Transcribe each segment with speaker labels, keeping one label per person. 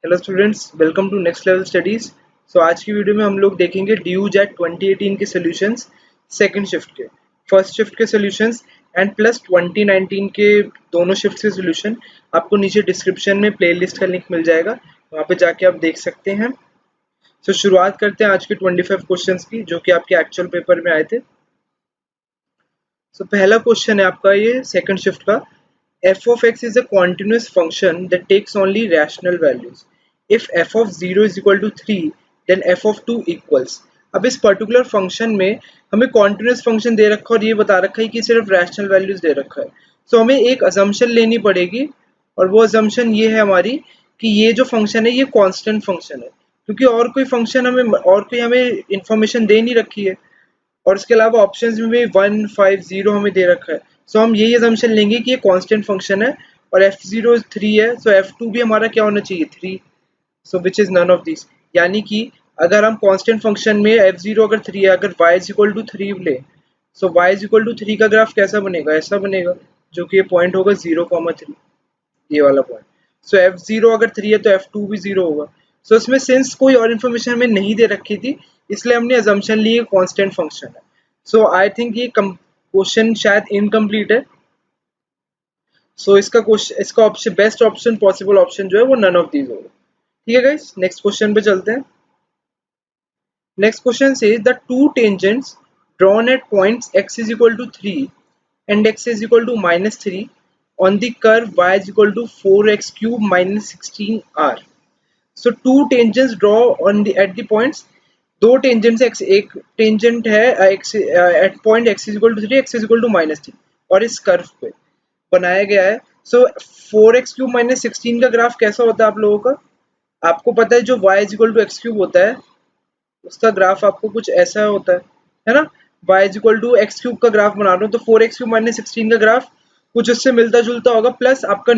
Speaker 1: Hello students, welcome to next level studies. आज की video में हम लोग देखेंगे ड्यू जेट 2018 के सॉल्यूशंस, सेकंड शिफ्ट के, फर्स्ट शिफ्ट के सॉल्यूशंस एंड प्लस 2019 के दोनों शिफ्ट के सॉल्यूशन। आपको नीचे डिस्क्रिप्शन में प्लेलिस्ट का लिंक मिल जाएगा, वहाँ पे जाके आप देख सकते हैं। शुरुआत करते हैं आज के 25 क्वेश्चंस की, जो कि आपके एक्चुअल पेपर में आए थे। पहला क्वेश्चन है आपका ये सेकंड शिफ्ट का। f of x is a continuous function that takes only rational values. If f of 0 is equal to 3, then f of 2 equals. अब इस पर्टिकुलर फंक्शन में हमें कॉन्टिन्यूस फंक्शन दे रखा है और ये बता रखा है कि सिर्फ रैशनल वैल्यूज दे रखा है। हमें एक अजम्पशन लेनी पड़ेगी, और वो अजम्पशन ये है हमारी कि ये जो फंक्शन है ये कांस्टेंट फंक्शन है, क्योंकि और कोई हमें इंफॉर्मेशन दे नहीं रखी है, और इसके अलावा ऑप्शंस में भी 1, 5, 0 हमें दे रखा है। हम यही असम्पशन लेंगे कि ये कांस्टेंट फंक्शन है और f0 3 है, f2 भी हमारा क्या होना चाहिए 3, which is none of this. यानी कि अगर हम कांस्टेंट फंक्शन में f0 अगर 3 है, अगर y इज इक्वल टू 3 ले, y इज इक्वल टू 3 का ग्राफ कैसा बनेगा, ऐसा बनेगा, जो कि ये पॉइंट होगा 0,3, ये वाला पॉइंट। f0 अगर 3 है तो f2 भी 0 होगा। इसमें सिंस कोई और इन्फॉर्मेशन हमें नहीं दे रखी थी, इसलिए हमने अजम्पशन ली कांस्टेंट फंक्शन है। आई थिंक ये क्वेश्चन शायद इनकम्प्लीट है। इसका option, best option, possible option जो है वो नन ऑफ दीज होगा। ठीक है गाइस, नेक्स्ट क्वेश्चन पे चलते हैं। नेक्स्ट क्वेश्चन से the two tangents drawn at points x is equal to 3 and x is equal to -3 on the curve y is equal to 4x cube minus 16r. So two tangents draw on the at the points, दो tangent x, एक tangent है x at point x is equal to 3, x is equal to -3, और इस curve पे बनाया गया है। 4x cube minus 16 का ग्राफ कैसा होता है आप लोगों का? आपको पता है जो y is equal to x cube होता है उसका ग्राफ आपको कुछ ऐसा होता है ना। y is equal to x cube का ग्राफ बना रहा हूँ तो 4x क्यूब माइनस 16 का ग्राफ कुछ उससे मिलता जुलता होगा, प्लस आपका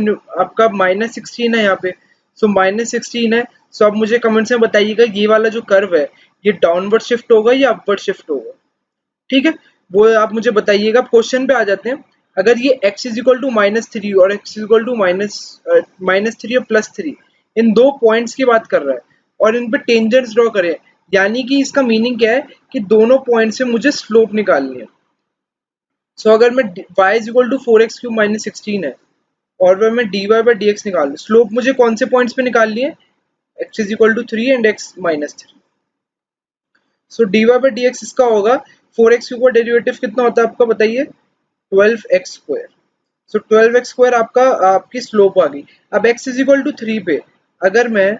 Speaker 1: -16 है यहाँ पे, -16 है। अब मुझे कमेंट्स में बताइएगा ये वाला जो कर्व है ये डाउनवर्ड शिफ्ट होगा या अपवर्ड शिफ्ट होगा। ठीक है, वो आप मुझे बताइएगा। क्वेश्चन पे आ जाते हैं। अगर ये x इज इक्वल टू -3 और x इज इक्वल टू -3 और +3, इन दो पॉइंट्स की बात कर रहा है और इन पे टेंजेंट्स ड्रॉ करें, यानी कि इसका मीनिंग क्या है कि दोनों पॉइंट से मुझे स्लोप निकालनी है। अगर मैं y is equal to 4x cube minus 16 है और वह मैं dy बाई dx निकाल लूँ, स्लोप मुझे कौन से पॉइंट्स पे निकालनी है? x is equal to 3 and x -3। dy by dx इसका होगा 4x क्यूब का डेरिवेटिव कितना होता है आपका बताइए? 12x square. 12x स्क्वायर आपकी स्लोप आ गई। अब x इज इक्वल टू 3 पे अगर मैं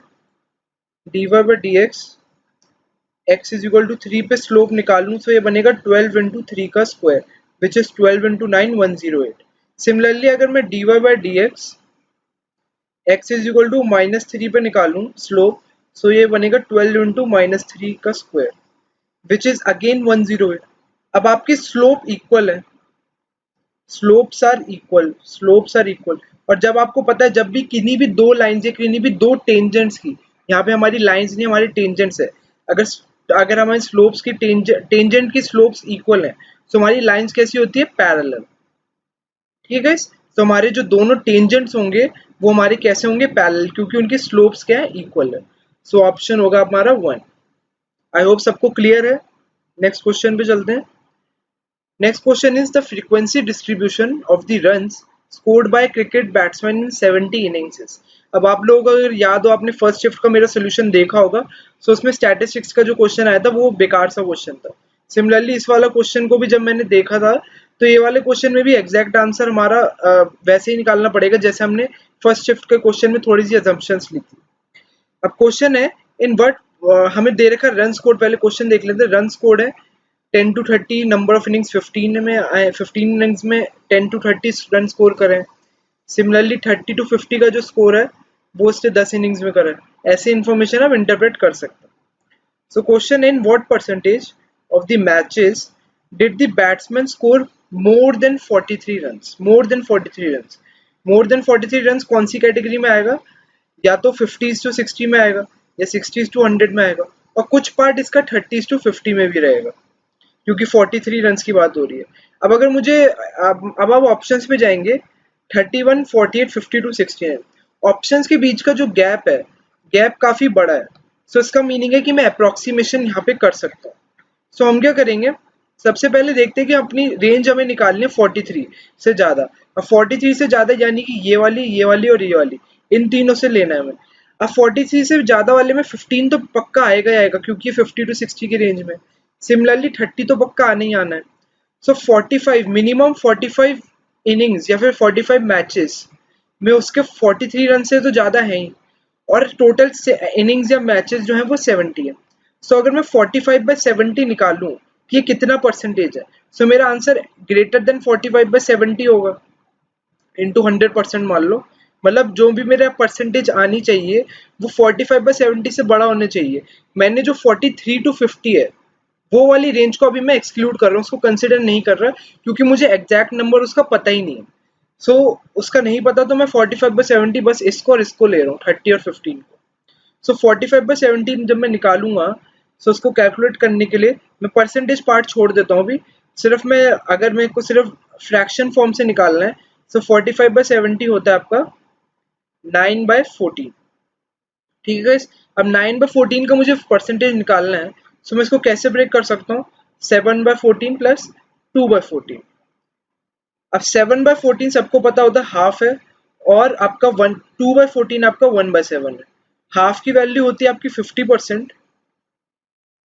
Speaker 1: dy by dx x is equal to 3 पे स्लोप निकालूं तो ये बनेगा 12 इंटू 3 का square, which is 12 into 9, 108। Similarly अगर मैं dy by dx x is equal to -3 पे निकालूं स्लोप, ये बनेगा 12 इंटू -3 का स्क्वायर, विच इज अगेन 108। अब आपकी स्लोप इक्वल है, स्लोप्स आर इक्वल। और जब आपको पता है जब भी किन्हीं भी दो लाइंस या किन्हीं भी दो टेंजेंट्स की, यहाँ पे हमारी लाइंस नहीं हमारी टेंजेंट्स है, अगर हमारी स्लोप्स की टेंजेंट की स्लोप्स इक्वल है तो हमारी लाइंस कैसी होती है? पैरेलल। ठीक है, तो हमारे जो दोनों टेंजेंट्स होंगे वो हमारे कैसे होंगे? पैरेलल, क्योंकि उनकी स्लोप्स क्या है? इक्वल है। ऑप्शन होगा हमारा 1। आई होप सबको क्लियर है। नेक्स्ट क्वेश्चन पे चलते हैं। Next question is the frequency distribution of the runs scored by cricket batsmen in 70 innings. अब आप लोगों को अगर याद हो, आपने फर्स्ट शिफ्ट का मेरा सोल्यूशन देखा होगा, उसमें स्टैटिस्टिक्स का जो क्वेश्चन आया था वो बेकार सा क्वेश्चन था। सिमिलरली इस वाला क्वेश्चन को भी जब मैंने देखा था तो ये वाले क्वेश्चन में भी एग्जैक्ट आंसर हमारा वैसे ही निकालना पड़ेगा जैसे हमने फर्स्ट शिफ्ट के क्वेश्चन में थोड़ी सी असम्पशंस ली थी। अब क्वेश्चन है इन व्हाट, हमें दे रखा रन स्कोर, पहले क्वेश्चन देख लेते हैं। रन स्कोर है 10 to 30, नंबर ऑफ इनिंग्स 15 में आए, 15 इनिंग्स में 10 to 30 रन स्कोर करें। सिमिलरली 30 to 50 का जो स्कोर है वो उससे 10 इनिंग्स में करें। ऐसे इन्फॉर्मेशन हम इंटरप्रेट कर सकते हैं। Question in what percentage of the matches did the batsman score more than 43 runs? More than 43 runs कौन सी कैटेगरी में आएगा? या तो 50s to 60 में आएगा या 60s to 100 में आएगा, और कुछ पार्ट इसका 30s to 50 में भी रहेगा, क्योंकि 43 रन्स की बात हो रही है। अब अगर मुझे अब आप ऑप्शंस पे जाएंगे, 31, 48, 52, 69। ऑप्शंस के बीच का जो गैप है गैप काफी बड़ा है। सो इसका मीनिंग है कि मैं अप्रोक्सीमेशन यहाँ पे कर सकता हूँ। सो हम क्या करेंगे, सबसे पहले देखते हैं कि अपनी रेंज हमें निकालनी है 43 से ज्यादा। अब 43 से ज्यादा यानी कि ये वाली और ये वाली, इन तीनों से लेना है हमें। अब 43 से ज्यादा वाले में 15 तो पक्का आएगा ही आएगा, क्योंकि 50 टू 60 की रेंज में। सिमिलरली 30 तो पक्का आने ही आना है। सो 45 मिनिमम 45 इनिंग्स या फिर 45 मैचेस में उसके 43 रन से तो ज्यादा है ही, और टोटल इनिंग्स या मैचेस जो है वो 70 है। सो अगर मैं 45/70 निकालूं कि ये कितना परसेंटेज है, सो मेरा आंसर ग्रेटर देन 45/70 होगा, इंटू 100% मान लो। मतलब जो भी मेरा परसेंटेज आनी चाहिए वो 45/70 से बड़ा होना चाहिए। मैंने जो 43 टू 50 है वो वाली रेंज को अभी मैं एक्सक्लूड कर रहा हूँ, उसको कंसिडर नहीं कर रहा, क्योंकि मुझे एग्जैक्ट नंबर उसका पता ही नहीं है। सो उसका नहीं पता, तो मैं 45/70 बस इसको और इसको ले रहा हूँ, 30 और 15 को। सो 45/70 जब मैं निकालूंगा, सो उसको कैलकुलेट करने के लिए मैं परसेंटेज पार्ट छोड़ देता हूँ अभी। सिर्फ मैं, अगर मेरे को सिर्फ फ्रैक्शन फॉर्म से निकालना है, सो 45/70 होता है आपका 9/14। ठीक है गाइस, अब 9/14 का मुझे परसेंटेज निकालना है। सो मैं इसको कैसे ब्रेक कर सकता हूँ, 7/14 प्लस 2/14। अब 7/14 सबको पता होता है हाफ है, और आपका 2/14 आपका 1/7 है। हाफ की वैल्यू होती है आपकी 50%,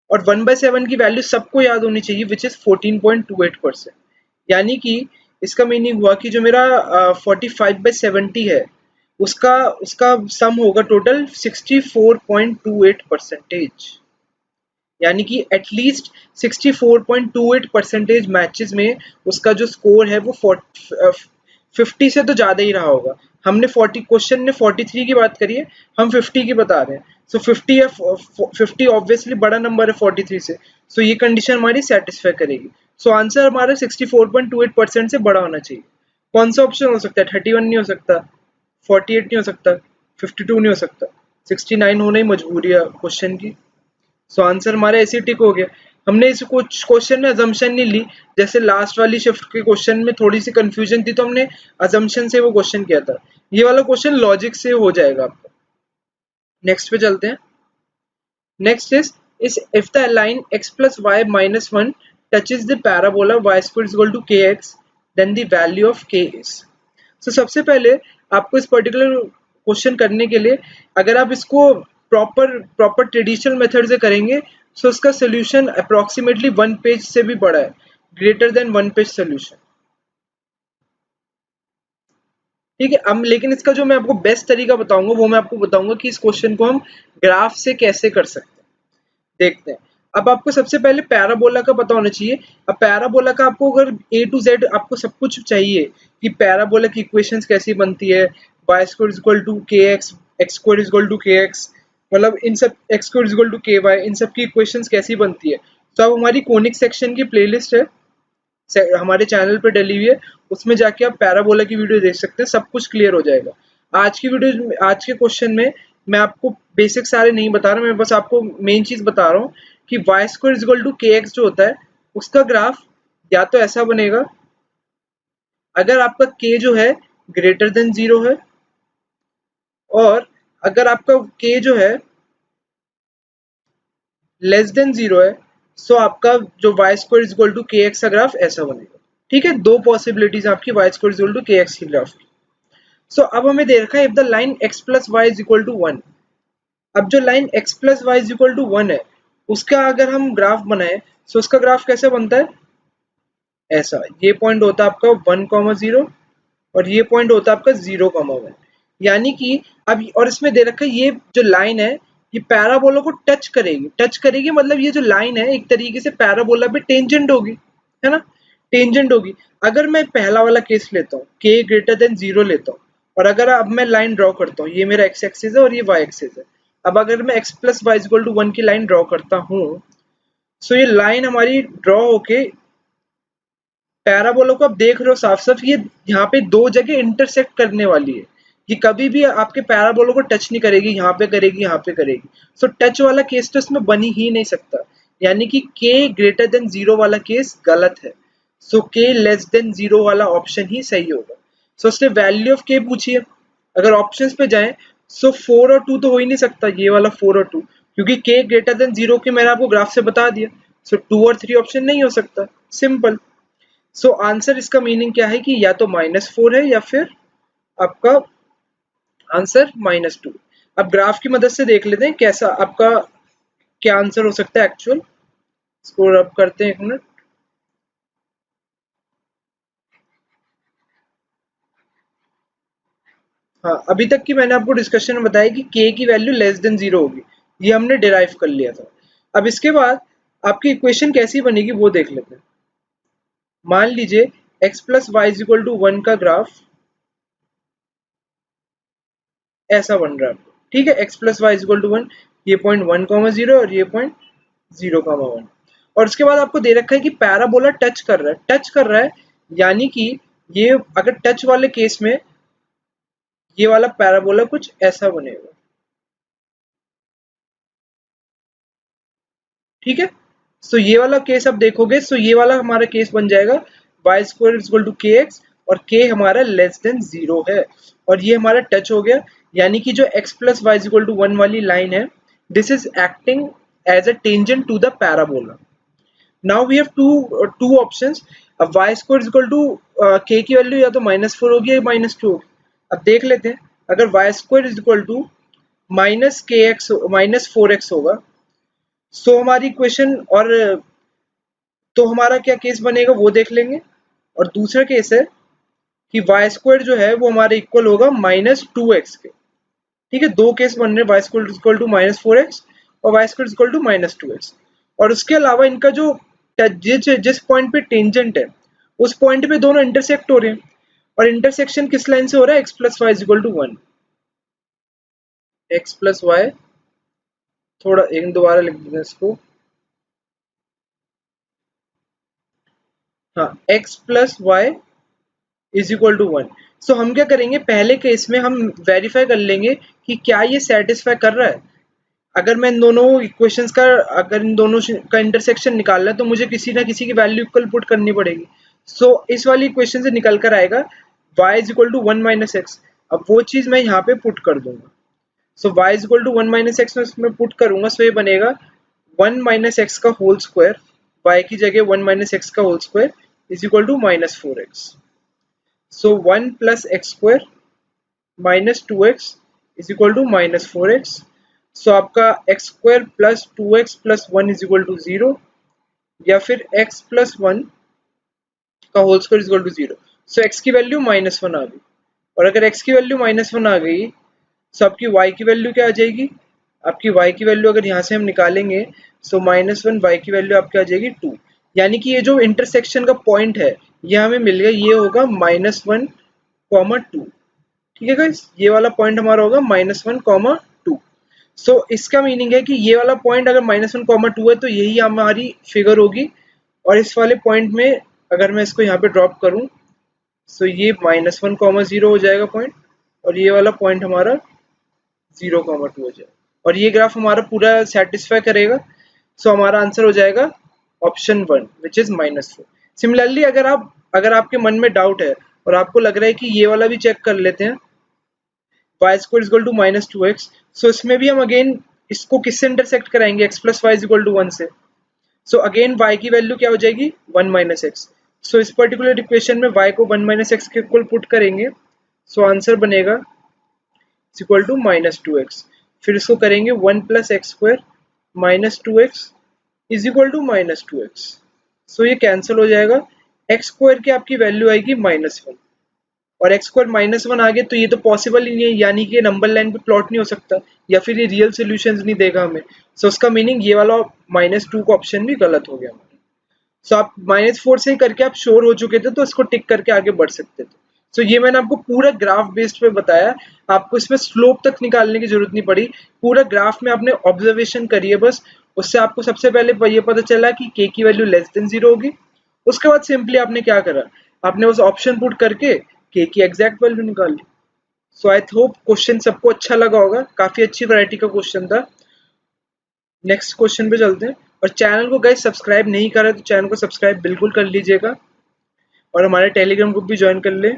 Speaker 1: और 1/7 की वैल्यू सबको याद होनी चाहिए, विच इज 14.28%। यानी कि इसका मीनिंग हुआ कि जो मेरा 45/70 है, उसका उसका सम होगा टोटल 64.28%। यानी कि एटलीस्ट 64.28% मैचेस में उसका जो स्कोर है वो 50 से तो ज्यादा ही रहा होगा। हमने 40, क्वेश्चन ने 43 की बात करी है, हम 50 की बता रहे हैं। सो 50 या 50 ऑब्वियसली बड़ा नंबर है 43 से, सो ये कंडीशन हमारी सेटिस्फाई करेगी। सो आंसर हमारा 64.28% से बड़ा होना चाहिए। कौन सा ऑप्शन हो सकता है, 31 नहीं हो सकता, 48 नहीं हो सकता, 52 नहीं हो सकता, 69 होना ही मजबूरी है क्वेश्चन की। सो आंसर हमारा ऐसे टिक हो गया। हमने इस कुछ क्वेश्चन में अजम्पशन नहीं ली, जैसे लास्ट वाली शिफ्ट के क्वेश्चन में थोड़ी सी कंफ्यूजन थी, तो हमने अजम्पशन से वो क्वेश्चन किया था। ये वाला क्वेश्चन लॉजिक से हो जाएगा आपका। नेक्स्ट पे चलते हैं। Next is if the line x plus y minus 1 touches the parabola y square is equal to kx, then the value of k is। so सबसे पहले आपको इस पर्टिकुलर क्वेश्चन करने के लिए, अगर आप इसको प्रॉपर ट्रेडिशनल मेथड से करेंगे, सो इसका सोल्यूशन अप्रोक्सीमेटली 1 पेज से भी बड़ा है, ग्रेटर देन 1 पेज सोल्यूशन। ठीक है, अब लेकिन इसका जो मैं आपको बेस्ट तरीका बताऊंगा वो मैं आपको बताऊंगा कि इस क्वेश्चन को हम ग्राफ से कैसे कर सकते हैं। देखते हैं। अब आपको सबसे पहले पैराबोला का पता होना चाहिए। अब पैराबोला का आपको अगर A to Z आपको सब कुछ चाहिए कि पैराबोला की इक्वेशंस कैसी बनती है, y square is equal to kx, x square is equal to kx, मतलब इन सब x square is equal to ky, इन सब की इक्वेशंस कैसी बनती है। तो अब हमारी कोनिक सेक्शन की प्लेलिस्ट है, हमारे चैनल पे डली हुई है, उसमें जाके आप पैराबोला की वीडियो देख सकते हैं, सब कुछ क्लियर हो जाएगा। आज की वीडियो, आज के क्वेश्चन में मैं आपको बेसिक सारे नहीं बता रहा, मैं बस आपको मेन चीज बता रहा हूँ कि y square is equal to k x जो होता है, उसका ग्राफ या तो ऐसा बनेगा, अगर आपका k जो है ग्रेटर देन 0 है, और अगर आपका k जो है लेस देन 0 है, सो आपका जो y square is equal to k x का ग्राफ ऐसा बनेगा। ठीक है, दो पॉसिबिलिटीज आपकी y square is equal to k x की ग्राफ की। सो अब हमें दे रखा है if the line x plus Y is equal to 1। अब जो line x plus Y is equal to 1 है, उसका अगर हम ग्राफ बनाए, सो उसका ग्राफ कैसे बनता है, ऐसा। ये पॉइंट होता है आपका 1,0 और ये पॉइंट होता है आपका 0,1। यानी कि अब, और इसमें दे रखा है ये जो लाइन है ये पैराबोला को टच करेगी, मतलब ये जो लाइन है एक तरीके से पैराबोला पे टेंजेंट होगी, है ना, टेंजेंट होगी। अगर मैं पहला वाला केस लेता हूँ, k ग्रेटर देन 0 लेता हूँ, और अगर अब मैं लाइन ड्रॉ करता हूँ, ये मेरा x एक्सिस है और ये y एक्सिस है। अब अगर मैं x plus y equal to 1 की लाइन ड्रॉ करता हूँ, सो ये लाइन हमारी ड्रॉ होके पैराबोला को आप देख रहे हो साफ साफ, ये यहाँ पे दो जगह इंटरसेक्ट करने वाली है। ये कभी भी आपके पैराबोला को टच नहीं करेगी, यहाँ पे करेगी, यहाँ पे करेगी। सो टच वाला केस तो इसमें बन ही नहीं सकता, यानी कि k ग्रेटर देन 0 वाला केस गलत है। सो k लेस देन 0 वाला ऑप्शन ही सही होगा। सो उसने वैल्यू ऑफ k पूछी है, अगर ऑप्शंस पे जाएं, सो 4 और 2 तो हो ही नहीं सकता, ये वाला 4 और 2, क्योंकि k ग्रेटर देन 0 के मैंने आपको ग्राफ से बता दिया। सो 2 और 3 ऑप्शन नहीं हो सकता, सिंपल। सो आंसर इसका मीनिंग क्या है कि या तो -4 है या फिर आपका आंसर -2। अब ग्राफ की मदद से देख लेते हैं कैसा आपका क्या आंसर हो सकता है एक्चुअल। स्कोर अप करते हैं, 1 मिनट। हाँ, अभी तक की मैंने आपको डिस्कशन में बताया कि k की वैल्यू लेस देन 0 होगी, ये हमने डिराइव कर लिया था। अब इसके बाद आपकी इक्वेशन कैसी बनेगी वो देख लेते हैं। मान लीजिए x plus Y is equal to 1 का ग्राफ ऐसा बन रहा है, ठीक है। x plus Y is equal to 1, ये पॉइंट 1,0 और ये पॉइंट 0,1, और उसके बाद आपको दे रखा है कि पैराबोला टच कर रहा है, यानी कि ये अगर टच वाले केस में ये वाला पैराबोला कुछ ऐसा बनेगा, ठीक है। सो ये वाला केस आप देखोगे, सो ये वाला हमारा केस बन जाएगा y square is equal to k x, और के हमारा लेस देन 0 है, और ये हमारा टच हो गया, यानी कि जो x plus Y is equal to 1 वाली लाइन है, this is acting as a tangent to the parabola. Now we have two options. अब Y square is equal to K की वैल्यू या तो -4 होगी या -2 होगी। अब देख लेते हैं, अगर y square is equal to -4x होगा, सो हमारी इक्वेशन, और तो हमारा क्या केस बनेगा वो देख लेंगे। और दूसरा केस है कि वाई स्क्वायर जो है वो हमारे इक्वल होगा -2x के, ठीक है। दो केस बन रहे हैं, Y square equal to -4x और Y square equal to -2x। और उसके अलावा इनका जो जिस पॉइंट पे टेंजेंट है उस पॉइंट पे दोनों इंटरसेक्ट हो रहे हैं, और इंटरसेक्शन किस लाइन से हो रहा है, x plus y equal to 1, x plus y, थोड़ा एक दोबारा लिख देते हैं इसको, हाँ, x plus Y is equal to 1। So हम क्या करेंगे, पहले केस में हम वेरीफाई कर लेंगे कि क्या ये सेटिस्फाई कर रहा है। अगर मैं इन दोनों इक्वेशंस का, अगर इन दोनों का इंटरसेक्शन निकालना है तो मुझे किसी ना किसी की वैल्यू इक्वल पुट करनी पड़ेगी। सो इस वाली इक्वेशन से निकल कर आएगा y is equal to 1 minus x. अब वो चीज़ मैं यहाँ पे पुट कर दूंगा। So y is equal to 1 minus x में इसमें पुट करूंगा, सो ये बनेगा 1 माइनस एक्स का होल स्क्वायर, y की जगह 1 माइनस एक्स का whole square is equal to -4x। So 1 plus x square minus 2x is equal to -4x। So आपका x square plus 2x plus 1 is equal to 0, या फिर x plus 1 का whole square is equal to 0। So x की value -1 आ गई, और अगर x की वैल्यू -1 आ गई, सो आपकी y की वैल्यू क्या आ जाएगी, आपकी y की वैल्यू अगर यहाँ से हम निकालेंगे, सो -1 y की वैल्यू आपकी आ जाएगी 2, यानी कि ये जो इंटरसेक्शन का पॉइंट है ये हमें मिल गया, ये होगा -1,2। ठीक है गाइस, ये वाला पॉइंट हमारा होगा -1,2। सो इसका मीनिंग है कि ये वाला पॉइंट अगर -1,2 है तो यही हमारी फिगर होगी, और इस वाले पॉइंट में अगर मैं इसको यहाँ पे ड्रॉप करूँ, सो ये -1,0 हो जाएगा पॉइंट, और ये वाला पॉइंट हमारा 0,2 हो जाएगा, और ये ग्राफ हमारा पूरा सेटिस्फाई करेगा। सो हमारा आंसर हो जाएगा ऑप्शन 1 विच इज -4। सिमिलरली अगर आपके मन में डाउट है और आपको लग रहा है कि ये वाला भी चेक कर लेते हैं, y square equal to -2x, so इसमें भी हम अगेन इसको किससे इंटरसेक्ट कराएंगे, x plus y equal to 1 से। सो अगेन y की वैल्यू क्या हो जाएगी, 1 माइनस एक्स। सो इस पर्टिकुलर इक्वेशन में y को 1 माइनस एक्स के इक्वल पुट करेंगे, सो आंसर बनेगा इक्वल टू -2x। फिर इसको करेंगे 1 plus x square -2x is equal to -2x। So ये कैंसिल हो जाएगा, एक्स स्क्वायर की आपकी वैल्यू आएगी -1, और एक्स स्क्वायर -1 आ गए तो ये तो पॉसिबल ही नहीं है, यानी कि ये नंबर लाइन पे प्लॉट नहीं हो सकता, या फिर ये रियल सोल्यूशंस नहीं देगा हमें। सो उसका मीनिंग ये वाला -2 का ऑप्शन भी गलत हो गया हमारा। सो आप -4 से ही करके आप श्योर हो चुके थे तो इसको टिक करके आगे बढ़ सकते थे। सो ये मैंने आपको पूरा ग्राफ बेस्ड पे बताया, आपको इसमें स्लोप तक निकालने की जरूरत नहीं पड़ी, पूरा ग्राफ में आपने ऑब्जर्वेशन करी है बस, उससे आपको सबसे पहले ये पता चला कि k की वैल्यू लेस देन 0 होगी। उसके बाद सिंपली आपने क्या करा, आपने उस ऑप्शन पुट करके k की एग्जैक्ट वैल्यू निकाल ली। सो आई होप क्वेश्चन सबको अच्छा लगा होगा, काफी अच्छी वैरायटी का क्वेश्चन था। नेक्स्ट क्वेश्चन पे चलते हैं, और चैनल को गाइस सब्सक्राइब नहीं करा तो चैनल को सब्सक्राइब बिल्कुल कर लीजिएगा, और हमारे टेलीग्राम ग्रुप भी ज्वाइन कर ले।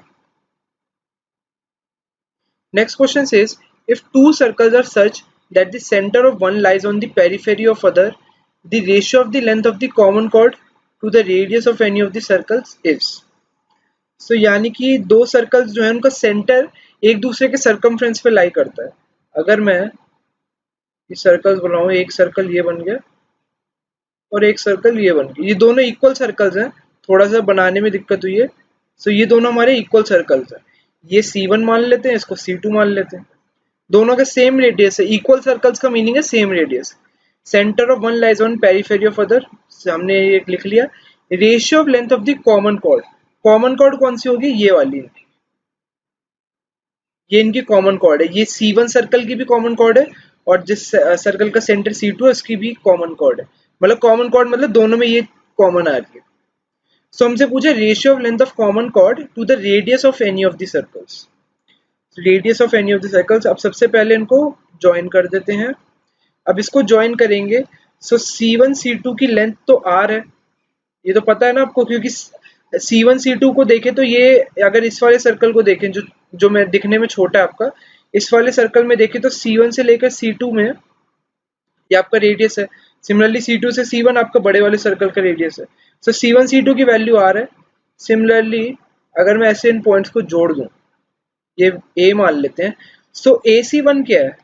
Speaker 1: Next question says if two circles are such that the center of one lies on the periphery of other, the ratio of the length of the common chord to the radius of any of the circles is. So यानी कि दो circles जो है उनका centre एक दूसरे के circumference पे लाई करता है. अगर मैं ये सर्कल्स बनाऊं, एक सर्कल ये बन गया और एक सर्कल ये बन गया, ये दोनों इक्वल सर्कल्स हैं, थोड़ा सा बनाने में दिक्कत हुई है. सो ये दोनों हमारे इक्वल सर्कल्स हैं. ये C1 मान लेते हैं, इसको C2 मान लेते हैं. दोनों का सेम रेडियस है. इक्वल सर्कल्स का मीनिंग है same radius. Centre of one lies on periphery of other, हमने ये लिख लिया. Ratio of length of the common chord, common chord कौन सी होगी, ये वाली, ये इनकी कॉमन कॉर्ड है. ये C1 सर्कल की भी कॉमन कॉर्ड है और जिस सर्कल का सेंटर C2 है उसकी भी कॉमन कॉर्ड है. मतलब कॉमन कॉर्ड मतलब दोनों में ये कॉमन आ रही है. सो हमसे पूछे ratio of length of common chord to the radius of any of the circles. Radius of any of the circles. अब सबसे पहले इनको ज्वाइन कर देते हैं. अब इसको ज्वाइन करेंगे. सो C1 C2 की लेंथ तो R है, ये तो पता है ना आपको, क्योंकि C1 C2 को देखें तो ये, अगर इस वाले सर्कल को देखें जो मैं दिखने में छोटा है आपका, इस वाले सर्कल में देखें तो C1 से लेकर C2 में ये आपका रेडियस है. सिमिलरली C2 से C1 आपका बड़े वाले सर्कल का रेडियस है. सो C1 C2 की वैल्यू R है. सिमिलरली अगर मैं ऐसे इन पॉइंट्स को जोड़ दूं, ये A मान लेते हैं. सो AC1 क्या है,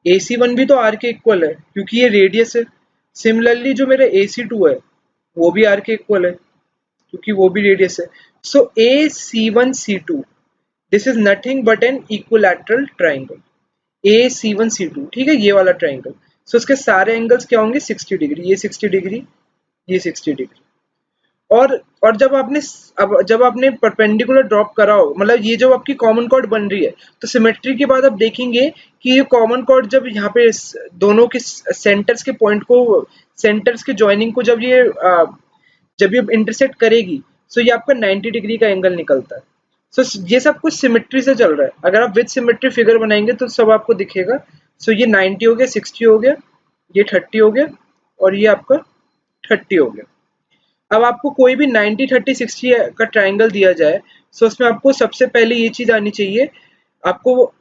Speaker 1: AC1 भी तो R के इक्वल है क्योंकि ये रेडियस है. सिमिलरली जो मेरा AC2 है वो भी R के इक्वल है क्योंकि वो भी रेडियस है. So AC1 C2 this is nothing but an equilateral triangle. AC1 C2, ठीक है, ये वाला ट्राइंगल. सो इसके सारे एंगल्स क्या होंगे, 60 डिग्री. ये 60 डिग्री, ये 60 डिग्री. और जब आपने परपेंडिकुलर ड्रॉप करा हो, मतलब ये जब आपकी कॉमन कॉर्ड बन रही है, तो सिमेट्री के बाद आप देखेंगे कि ये कॉमन कॉर्ड जब यहाँ पे दोनों के सेंटर्स के पॉइंट को, सेंटर्स के जॉइनिंग को जब ये इंटरसेक्ट करेगी, सो ये आपका 90 डिग्री का एंगल निकलता है. सो ये सब कुछ सिमेट्री से चल रहा है. अगर आप विद सिमेट्री फिगर बनाएंगे तो सब आपको दिखेगा. सो ये 90 हो गया, 60 हो गया, ये 30 हो गया और ये आपका 30 हो गया. अब आपको कोई भी 90 30 60 का ट्राइंगल दिया जाए, सो उसमें आपको सबसे पहले ये चीज आनी चाहिए, आपको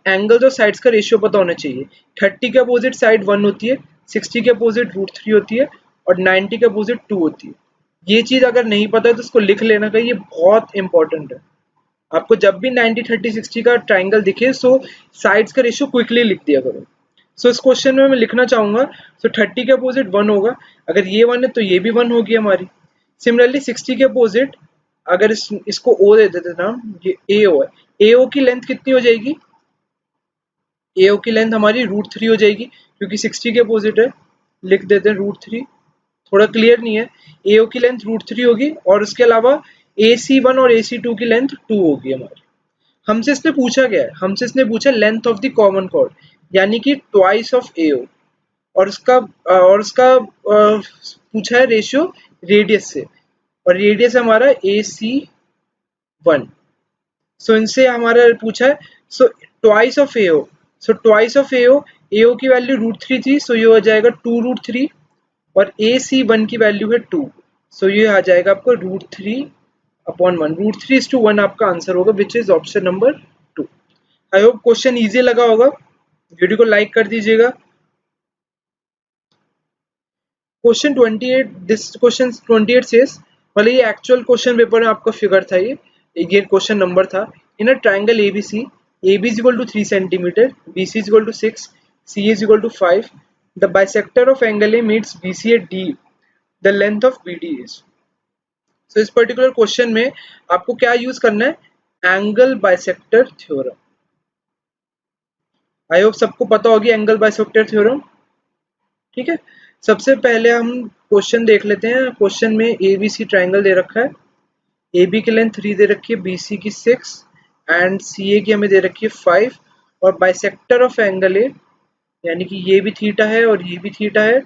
Speaker 1: एंगल्स और साइड्स का रेशियो पता होना चाहिए. 30 के अपोजिट साइड 1 होती है, 60 के अपोजिट √3 होती है और 90 के अपोजिट 2 होती है. ये चीज अगर नहीं पता है तो उसको लिख लेना का, ये बहुत इंपॉर्टेंट है. आपको जब भी 90 30 60 का ट्राइंगल दिखे, सो साइड्स का रेशियो क्विकली लिख दिया करो. सो इस क्वेश्चन में मैं लिखना चाहूंगा, सो 30 के अपोजिट 1 होगा, अगर ये 1 है तो ये भी 1 होगी हमारी. सिमिलरली 60 के अपोजिट अगर इसको O दे देते नाम, ये AO है, AO की लेंथ कितनी हो जाएगी, AO की लेंथ हमारी √3 हो जाएगी क्योंकि 60 के अपोजिट है. लिख देते हैं √3, थोड़ा क्लियर नहीं है. AO की लेंथ √3 होगी और उसके अलावा AC1 और AC2 की लेंथ 2 होगी हमारी. हमसे इसने पूछा क्या है, हमसे इसने पूछा length of the common chord, यानी कि ट्वाइस ऑफ AO, और उसका पूछा है रेशियो रेडियस से, और रेडियस हमारा AC1. सो इनसे हमारा पूछा है, so twice of AO, so twice of AO की वैल्यू √3 थी, सो ये हो जाएगा 2√3 और AC1 की वैल्यू है 2, सो ये आ जाएगा आपको √3/1. √3:1 आपका आंसर होगा, विच is option number 2. I hope question easy लगा होगा. वीडियो को लाइक कर दीजिएगा. क्वेश्चन 28, दिस क्वेश्चन 28 सेज, मतलब ये एक्चुअल क्वेश्चन पेपर में आपका फिगर था, ये क्वेश्चन नंबर था. In a triangle ABC, AB is equal to 3 cm, BC is equal to 6, CA is equal to 5. The bisector of angle A meets BC at D. The length of BD is. So इस particular question में आपको क्या use करना है, angle bisector theorem. आई hope सबको पता होगी angle bisector theorem. ठीक है, सबसे पहले हम क्वेश्चन देख लेते हैं. क्वेश्चन में ABC ट्राइंगल दे रखा है, AB की लेंथ 3 दे रखी है, BC की 6 एंड CA की हमें दे रखी है 5, और बाइसेक्टर ऑफ एंगल A, यानी कि ये भी थीटा है और ये भी थीटा है,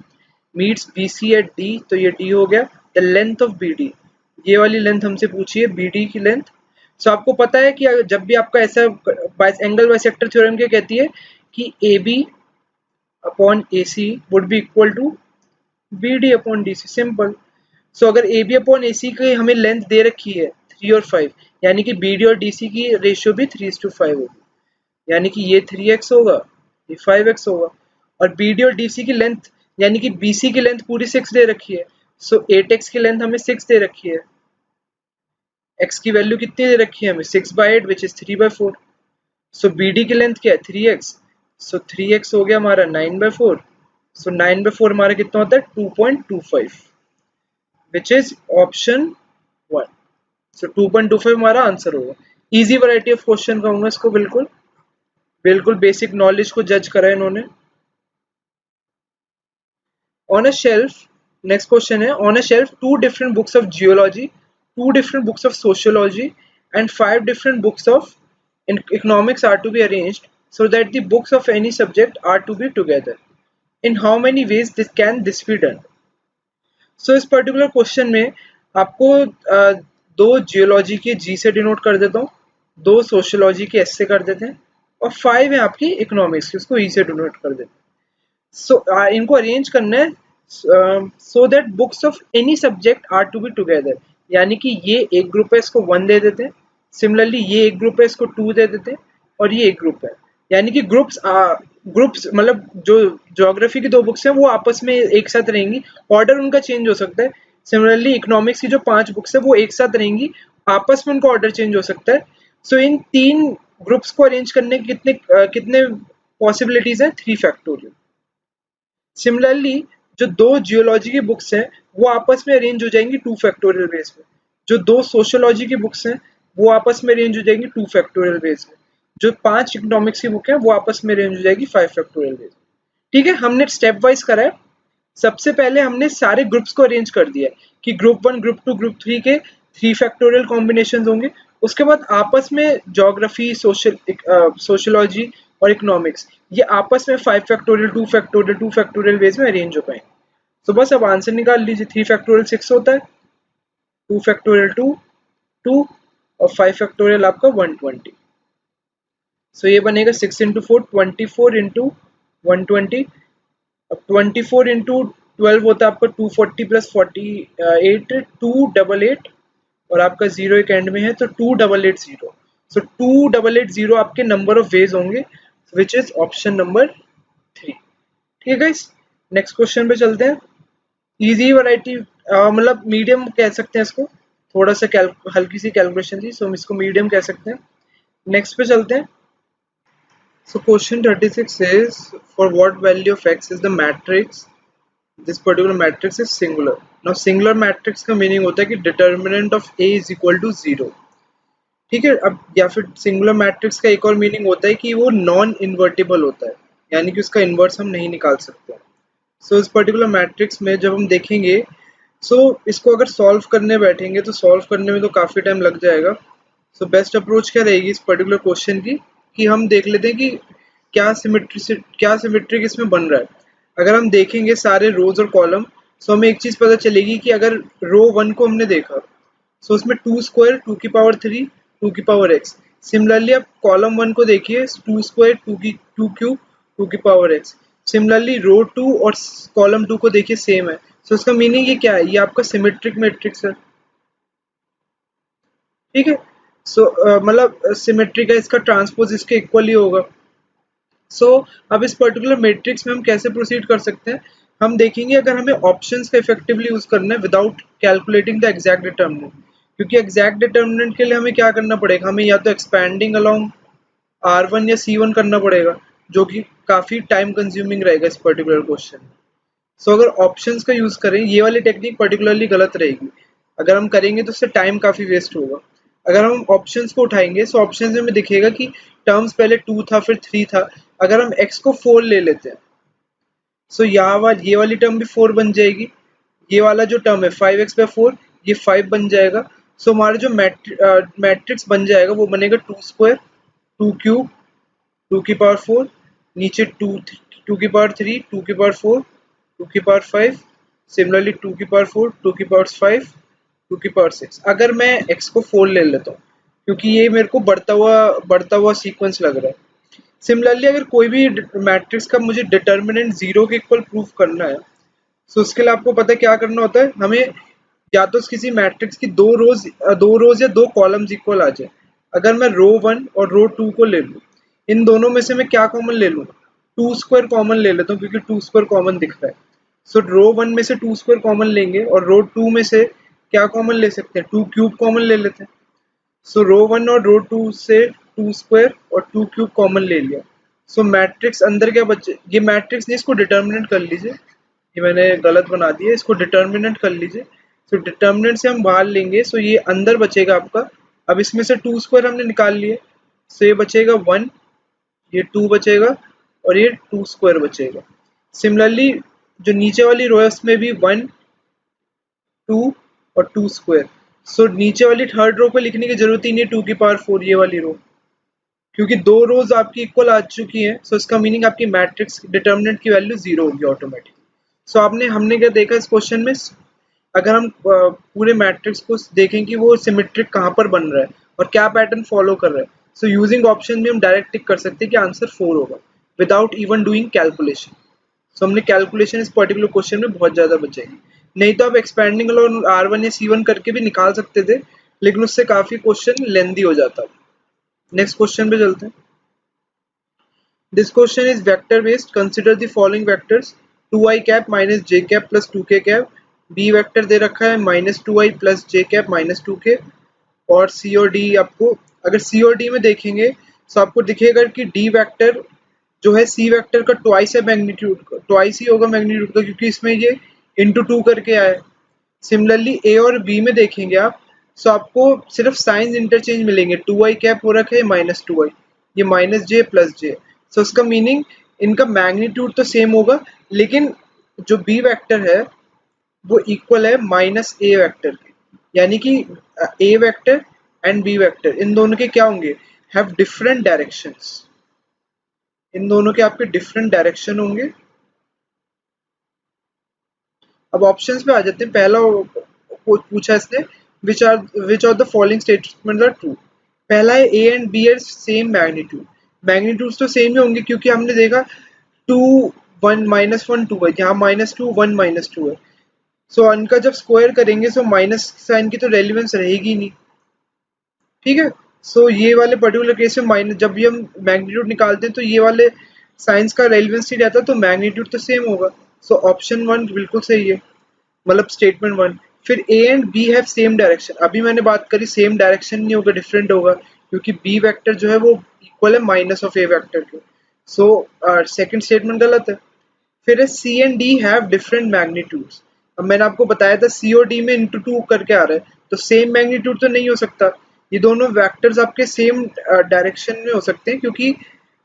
Speaker 1: मीट्स BC एट D, तो ये D हो गया. द लेंथ ऑफ BD, ये वाली लेंथ हमसे पूछी है, BD की लेंथ. सो आपको पता है कि जब भी आपका ऐसा एंगल बाइसेक्टर थ्योरम क्या कहती है कि AB upon AC would be equal to BD upon DC, simple. So अगर AB अपॉन AC की हमें लेंथ दे रखी है 3 और 5, यानी कि BD और DC की रेशियो भी 3:5 होगी. यानी कि ये 3x होगा, ये 5x होगा। और BD और DC की लेंथ यानी कि BC की लेंथ पूरी 6 दे रखी है, सो 8x की लेंथ हमें 6 दे रखी है। x की वैल्यू कितनी दे रखी है हमें 6/8 विच इज 3/4। सो BD की लेंथ क्या है 3x, सो 3x हो गया हमारा 9/4। सो 9/4 हमारा कितना होता है 2.25 विच इज ऑप्शन 1। सो 2.25 हमारा आंसर होगा। इजी वैरायटी ऑफ क्वेश्चन कहूंगा इसको, बिल्कुल बिल्कुल बेसिक नॉलेज को जज करा है इन्होंने। On a shelf, next question है, on a shelf 2 different books of geology, 2 different books of sociology and 5 different books of economics are to be arranged so that the books of any subject are to be together. In how many ways can this be done? So इस particular question में आपको दो geology के जी से denote कर देता हूँ, दो सोशियोलॉजी के एस से कर देते हैं, और 5 है आपकी इकोनॉमिक्स की, उसको ई से डिनोट कर देते हैं। सो इनको अरेंज करना है so that books of any subject are to be together, यानी कि ये एक ग्रुप है इसको 1 दे देते हैं, सिमिलरली ये एक ग्रुप है इसको 2 दे देते हैं, और ये एक ग्रुप है। यानी कि ग्रुप्स मतलब जो ज्योग्राफी की 2 बुक्स हैं वो आपस में एक साथ रहेंगी, ऑर्डर उनका चेंज हो सकता है। सिमिलरली इकोनॉमिक्स की जो 5 बुक्स है वो एक साथ रहेंगी, आपस में उनका ऑर्डर चेंज हो सकता है। सो इन 3 ग्रुप्स को अरेंज करने के कितने पॉसिबिलिटीज हैं 3 फैक्टोरियल। सिमिलरली जो 2 जियोलॉजी की बुक्स हैं वो आपस में अरेंज हो जाएंगी 2 फैक्टोरियल बेस पे, जो 2 सोशियोलॉजी की बुक्स हैं वो आपस में अरेंज हो जाएंगी 2 फैक्टोरियल बेस पे, जो 5 इकोनॉमिक्स की बुक है वो आपस में अरेंज हो जाएगी 5 फैक्टोरियल बेस। ठीक है, हमने स्टेप वाइज करा है। सबसे पहले हमने सारे ग्रुप्स को अरेंज कर दिया है कि ग्रुप 1 ग्रुप 2 ग्रुप 3 के 3 फैक्टोरियल कॉम्बिनेशन होंगे। उसके बाद आपस में ज्योग्राफी सोशियोलॉजी और इकोनॉमिक्स ये आपस में 5 फैक्टोरियल 2 फैक्टोरियल वेज में अरेंज हो पाएंगे। तो बस अब आंसर निकाल लीजिए, 3 फैक्टोरियल 6 होता है, 2 फैक्टोरियल 2 2 और 5 फैक्टोरियल आपका 120। सो ये बनेगा 6 इंटू 4 24 इंटू 120। अब 24 इंटू 12 होता है आपका 240 प्लस 48 288, और आपका जीरो एक एंड में है तो 2880। सो 2880 आपके नंबर ऑफ वेज होंगे विच इज ऑप्शन नंबर 3। ठीक है गाइस, नेक्स्ट क्वेश्चन पे चलते हैं। इजी वैरायटी मतलब मीडियम कह सकते हैं इसको, थोड़ा सा हल्की सी कैलकुलेशन थी, सो हम इसको मीडियम कह सकते हैं। नेक्स्ट पे चलते हैं। So question 36 is for what value of x is the matrix, this particular matrix is singular. Now singular matrix का मीनिंग होता है कि determinant of a is equal to 0। ठीक है, अब या फिर सिंगुलर मैट्रिक्स का एक और मीनिंग होता है कि वो नॉन इन्वर्टिबल होता है, यानी कि उसका इन्वर्स हम नहीं निकाल सकते। सो इस पर्टिकुलर मैट्रिक्स में जब हम देखेंगे, सो इसको अगर सॉल्व करने बैठेंगे तो सॉल्व करने में तो काफ़ी टाइम लग जाएगा। सो बेस्ट अप्रोच क्या रहेगी इस पर्टिकुलर क्वेश्चन की, कि हम देख लेते हैं कि क्या सिमेट्रिक इसमें बन रहा है। अगर हम देखेंगे सारे रोज और कॉलम, सो हमें एक चीज़ पता चलेगी कि अगर रो 1 को हमने देखा, सो उसमें 2 स्क्वायर 2 की पावर 3 2 की पावर x। सिमिलरली आप कॉलम 1 को देखिए 2 स्क्वायर 2 क्यूब 2 की पावर x। सिमिलरली रो 2 और कॉलम 2 को देखिए सेम है। सो इसका मीनिंग ये क्या है, ये आपका सिमेट्रिक मैट्रिक्स है। ठीक है, सो मतलब सिमेट्रिक है, इसका ट्रांसपोज इसके इक्वली होगा। सो अब इस पर्टिकुलर मैट्रिक्स में हम कैसे प्रोसीड कर सकते हैं, हम देखेंगे अगर हमें ऑप्शंस का इफेक्टिवली यूज करना है without calculating the exact determinant, क्योंकि एग्जैक्ट डिटर्मिनेंट के लिए हमें क्या करना पड़ेगा, हमें या तो एक्सपैंडिंग अलोंग R1 या C1 करना पड़ेगा, जो कि काफी टाइम कंज्यूमिंग रहेगा इस पर्टिकुलर क्वेश्चन में। सो अगर ऑप्शंस का यूज करें, ये वाली टेक्निक पर्टिकुलरली गलत रहेगी। अगर हम करेंगे तो उससे टाइम काफी वेस्ट होगा। अगर हम ऑप्शंस को उठाएंगे, सो ऑप्शंस में हमें दिखेगा कि टर्म्स पहले 2 था फिर 3 था। अगर हम x को 4 ले लेते हैं, सो ये वाली टर्म भी 4 बन जाएगी, ये वाला जो टर्म है 5x/4 ये 5 बन जाएगा। सो हमारा जो मैट्रिक्स बन जाएगा वो बनेगा 2 स्क्वायर 2 क्यूब 2 की पावर 4, नीचे 2 की पावर 3 2 की पावर 4 2 की पावर 5, सिमिलरली 2 की पावर 4 2 की पावर 5 2 की पावर 6। अगर मैं x को 4 ले लेता हूँ, क्योंकि ये मेरे को बढ़ता हुआ सीक्वेंस लग रहा है। सिमिलरली अगर कोई भी मैट्रिक्स का मुझे डिटर्मिनेंट 0 के इक्वल प्रूफ करना है, तो उसके लिए आपको पता है क्या करना होता है, हमें या तो किसी मैट्रिक्स की दो रोज या 2 कॉलम्स इक्वल आ जाए। अगर मैं रो 1 और रो 2 को ले लूँ, इन दोनों में से मैं क्या कॉमन ले लूँ, 2 स्क्वायर कॉमन ले लेता हूँ क्योंकि 2 स्क्वायर कॉमन दिख रहा है। सो रो 1 में से 2 स्क्वायर कॉमन लेंगे और रो 2 में से क्या कॉमन ले सकते हैं, 2 क्यूब कॉमन ले लेते हैं। सो रो 1 और रो 2 से 2 स्क्वायर और 2 क्यूब कॉमन ले लिया। सो मैट्रिक्स अंदर क्या बचे, ये मैट्रिक्स नहीं, इसको डिटर्मिनेंट कर लीजिए, ये मैंने गलत बना दिया, इसको डिटर्मिनेंट कर लीजिए। सो डिटर्मिनेंट से हम बाहर लेंगे, सो ये अंदर बचेगा आपका। अब इसमें से 2 स्क्वायर हमने निकाल लिए, सो ये बचेगा 1, ये 2 बचेगा और ये 2 स्क्वायर बचेगा। सिमिलरली जो नीचे वाली रो है उसमें भी 1, 2 और 2 स्क्वायर। सो नीचे वाली थर्ड रो पे लिखने की जरूरत ही नहीं है 2 की पावर 4 ये वाली रो, क्योंकि दो रोज आपकी इक्वल आ चुकी हैं। सो इसका मीनिंग आपकी मैट्रिक्स डिटर्मिनेंट की वैल्यू 0 होगी ऑटोमेटिक। सो आपने हमने क्या देखा इस क्वेश्चन में, अगर हम पूरे मैट्रिक्स को देखें कि वो सिमेट्रिक कहाँ पर बन रहा है और क्या पैटर्न फॉलो कर रहा है, सो यूजिंग ऑप्शन में हम डायरेक्ट टिक कर सकते हैं कि आंसर 4 होगा विदाउट इवन डूइंग कैलकुलेशन। सो हमने कैलकुलेशन इस पर्टिकुलर क्वेश्चन में बहुत ज़्यादा बचेगी। नहीं तो आप एक्सपेंडिंग और R1 या C1 करके भी निकाल सकते थे, लेकिन उससे काफ़ी क्वेश्चन लेंदी हो जाता है। नेक्स्ट क्वेश्चन पे चलते हैं। This question is vector based, consider the following vectors 2i cap minus j cap plus 2k cap. B vector दे रखा है -2i plus j cap minus 2k। और सी और डी आपको, अगर सी और डी में देखेंगे तो आपको दिखेगा कि डी वेक्टर जो है सी वेक्टर का ट्वाइस है मैग्नीट्यूड का, ट्वाइस ही होगा मैग्नीट्यूड का, क्योंकि इसमें ये इंटू 2 करके आया है। सिमिलरली ए और बी में देखेंगे आप, सो आपको सिर्फ साइंस इंटरचेंज मिलेंगे, 2i कैप हो रखा है -2i, ये माइनस जे प्लस जे। सो इसका मीनिंग इनका मैग्नीट्यूड तो सेम होगा, लेकिन जो बी वेक्टर है वो इक्वल है माइनस ए वेक्टर के, यानी कि ए वेक्टर एंड बी वेक्टर इन दोनों के क्या होंगे, हैव डिफरेंट डायरेक्शंस। इन दोनों के आपके डिफरेंट डायरेक्शन होंगे। अब ऑप्शंस पे आ जाते हैं। पहला पूछा इसने, which of the following statements are true. पहला है A and B are same magnitude. Magnitudes तो सेम ही होंगे क्योंकि हमने देखा 2 1 -1 2 है, यहाँ -2 1 -2 है। सो इनका जब स्क्वायर करेंगे सो माइनस साइन की तो रेलिवेंस रहेगी नहीं, ठीक है। सो ये वाले पर्टिकुलर केस में माइनस, जब भी हम मैग्नीट्यूड निकालते हैं तो ये वाले साइंस का रेलिवेंस नहीं रहता, तो मैग्नीट्यूड तो सेम होगा। सो ऑप्शन 1 बिल्कुल सही है, मतलब स्टेटमेंट 1। फिर A and B have same direction, अभी मैंने बात करी सेम डायरेक्शन नहीं होगा, डिफरेंट होगा, क्योंकि बी वेक्टर जो है वो इक्वल है माइनस ऑफ ए वेक्टर के। सो सेकंड स्टेटमेंट गलत है। फिर है C and D have different magnitudes. अब मैंने आपको बताया था सी और डी में इंटू 2 करके आ रहा है, तो सेम मैग्नीट्यूड तो नहीं हो सकता। ये दोनों वेक्टर्स आपके सेम डायरेक्शन में हो सकते हैं क्योंकि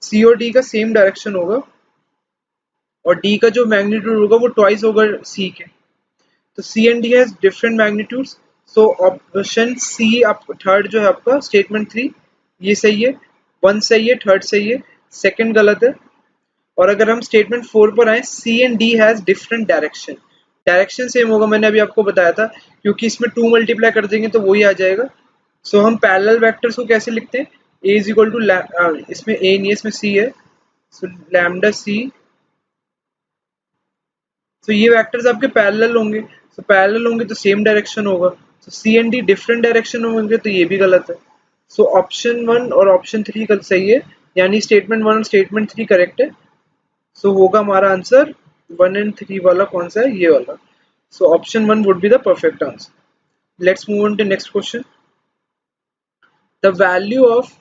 Speaker 1: सी और डी का सेम डायरेक्शन होगा और डी का जो मैग्नीट्यूड होगा वो ट्वाइस होगा सी के। तो C and D has different magnitudes. So option C आप थर्ड जो है आपका स्टेटमेंट 3 ये सही है, 1 सही है, थर्ड सही है, सेकंड गलत है। और अगर हम स्टेटमेंट 4 पर आए, C and D has different direction. Direction same होगा, मैंने अभी आपको बताया था, क्योंकि इसमें 2 मल्टीप्लाई कर देंगे तो वही आ जाएगा। सो हम पैरेलल वेक्टर्स को कैसे लिखते हैं, ए इज इक्वल टू, इसमें ए नहीं है इसमें सी है, सो लैम्डा सी। तो ये वेक्टर्स आपके पैरेलल होंगे, तो पैरेलल होंगे तो सेम डायरेक्शन होगा। तो C and D different direction होंगे तो ये भी गलत है। सो ऑप्शन 1 और ऑप्शन 3 गलत सही है, यानी स्टेटमेंट 1 और स्टेटमेंट 3 करेक्ट है। सो होगा हमारा आंसर 1 एंड 3 वाला कौन सा है, ये वाला। So option 1 would be the perfect answer. Let's move on to next question. The value of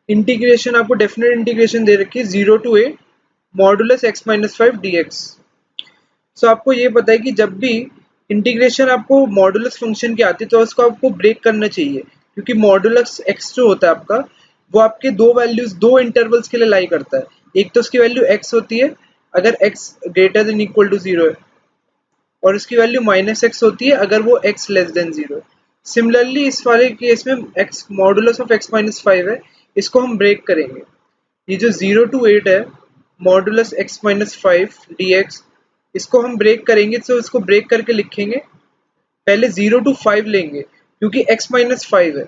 Speaker 1: integration, आपको डेफिनेट इंटीग्रेशन दे रखी है 0 to a modulus x - 5 dx। सो आपको ये पता है कि जब भी इंटीग्रेशन आपको मॉडुलस फंक्शन की आती है तो उसको आपको ब्रेक करना चाहिए, क्योंकि मॉडुलस x जो होता है आपका, वो आपके दो वैल्यूज दो इंटरवल्स के लिए लाई करता है। एक तो उसकी वैल्यू x होती है अगर x greater than equal to 0 है, और इसकी वैल्यू -x होती है अगर वो x लेस देन 0 है। सिमिलरली इस वाले केस में x मॉडुलस ऑफ x - 5 है, इसको हम ब्रेक करेंगे। ये जो 0 to 8 है मॉडुलस x - 5 dx, इसको हम ब्रेक करेंगे, तो इसको ब्रेक करके लिखेंगे। पहले 0 to 5 लेंगे क्योंकि x - 5 है,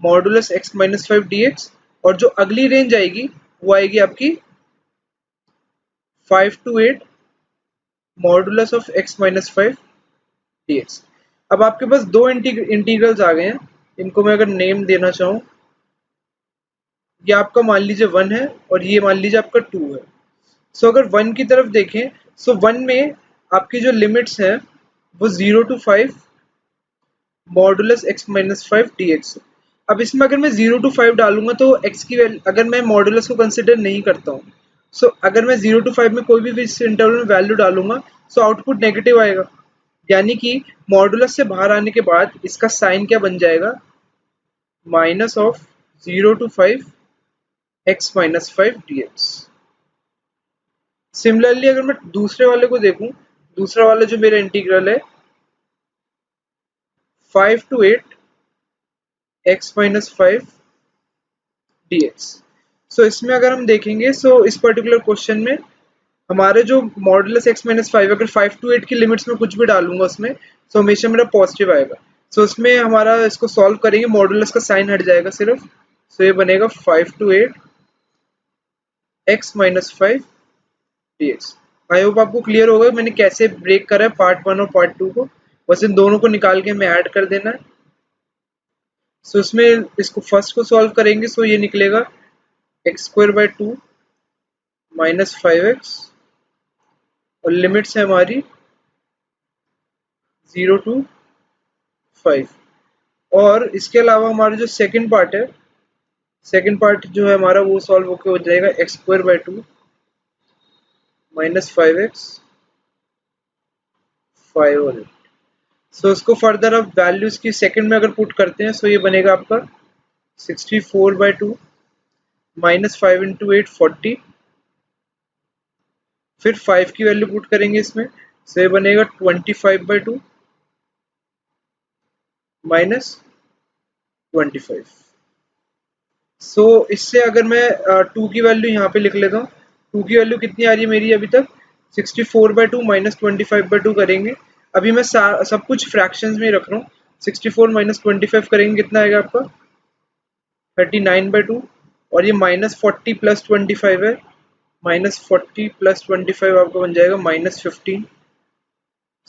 Speaker 1: मॉडुलस x - 5 dx, और जो अगली रेंज आएगी वो आएगी आपकी 5 to 8 modulus of x - 5 dx। अब आपके पास दो इंटीग्रल्स आ गए हैं, इनको मैं अगर नेम देना चाहूँ, ये आपका मान लीजिए 1 है और ये मान लीजिए आपका 2 है। सो अगर 1 की तरफ देखें, सो 1 में आपकी जो लिमिट्स हैं वो 0 to 5 modulus x minus 5 dx। अब इसमें अगर मैं 0 to 5 डालूंगा तो x की वैल्यू, अगर मैं मॉडुलस को कंसिडर नहीं करता हूँ, सो अगर मैं 0 to 5 में कोई भी इस इंटरवल में वैल्यू डालूंगा सो आउटपुट नेगेटिव आएगा, यानी कि मॉडुलस से बाहर आने के बाद इसका साइन क्या बन जाएगा, minus of 0 to 5 x minus 5 dx। Similarly अगर मैं दूसरे वाले को देखूं, दूसरा वाला जो मेरा इंटीग्रल है 5 to 8 x माइनस 5 dx। सो इसमें अगर हम देखेंगे, सो इस पर्टिकुलर क्वेश्चन में हमारे जो मॉडुलस x माइनस 5, अगर 5 to 8 की लिमिट्स में कुछ भी डालूंगा उसमें, सो हमेशा मेरा पॉजिटिव आएगा। सो उसमें हमारा इसको सॉल्व करेंगे, मॉडुलस का साइन हट जाएगा सिर्फ, सो ये बनेगा 5 to 8 x minus 5 dx। I hope आपको क्लियर होगा मैंने कैसे ब्रेक करा है पार्ट 1 और पार्ट 2 को। बस इन दोनों को निकाल के हमें ऐड कर देना है। सो इसमें इसको फर्स्ट को सॉल्व करेंगे, सो ये निकलेगा x square by 2 minus 5x और लिमिट्स है हमारी 0 to 5। और इसके अलावा हमारा जो सेकंड पार्ट है, सेकंड पार्ट जो है हमारा वो सॉल्व होकर हो जाएगा x square by 2 minus 5x 5 और 8। सो इसको फर्दर अब वैल्यूज की सेकंड में अगर पुट करते हैं, सो ये बनेगा आपका 64 बाई 2 माइनस 5 इंटू 8 40। फिर 5 की वैल्यू पुट करेंगे इसमें, सो ये बनेगा 25 बाई 2 माइनस 25। सो इससे अगर मैं 2 की वैल्यू यहाँ पे लिख लेता हूँ, 2 की वैल्यू कितनी आ रही है मेरी अभी तक, 64 बाई 2 माइनस 25 बाई 2 करेंगे। अभी मैं सब कुछ फ्रैक्शंस में ही रख रहा हूँ। 64 माइनस 25 करेंगे, कितना आएगा आपका 39 बाई 2, और ये माइनस 40 प्लस 25 है, माइनस 40 प्लस 25 आपका बन जाएगा माइनस 15।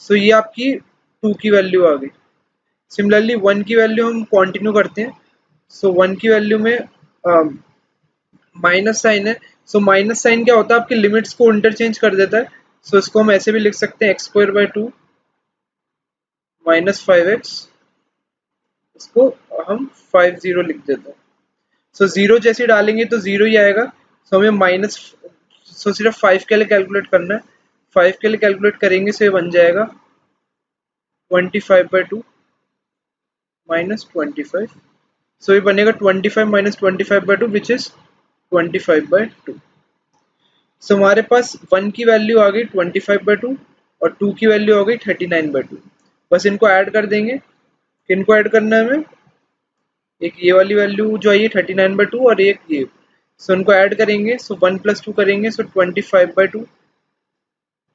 Speaker 1: सो ये आपकी 2 की वैल्यू आ गई। सिमिलरली 1 की वैल्यू हम कंटिन्यू करते हैं। सो 1 की वैल्यू में माइनस साइन है। सो माइनस साइन क्या होता है, आपके लिमिट्स को इंटरचेंज कर देता है। सो इसको हम ऐसे भी लिख सकते हैं x square by 2 minus 5x, इसको हम 50 लिख देते हैं। सो जीरो जैसे डालेंगे तो जीरो ही आएगा। सो हमें माइनस, सो सिर्फ 5 के लिए कैलकुलेट करना है। 5 के लिए कैलकुलेट करेंगे, सो ये बन जाएगा 25 बाई 2 माइनस 25। सो ये बनेगा 25 minus 25 by 2 which is 25 by 2। सो हमारे पास 1 की वैल्यू आ गई 25 बाई 2 और 2 की वैल्यू आ गई 39 बाई 2। बस इनको ऐड कर देंगे। किनको ऐड करना है हमें, एक ये वाली वैल्यू जो आई है 39 बाई 2 और एक ये, सो उनको ऐड करेंगे। सो 1 प्लस 2 करेंगे, so 25 by 2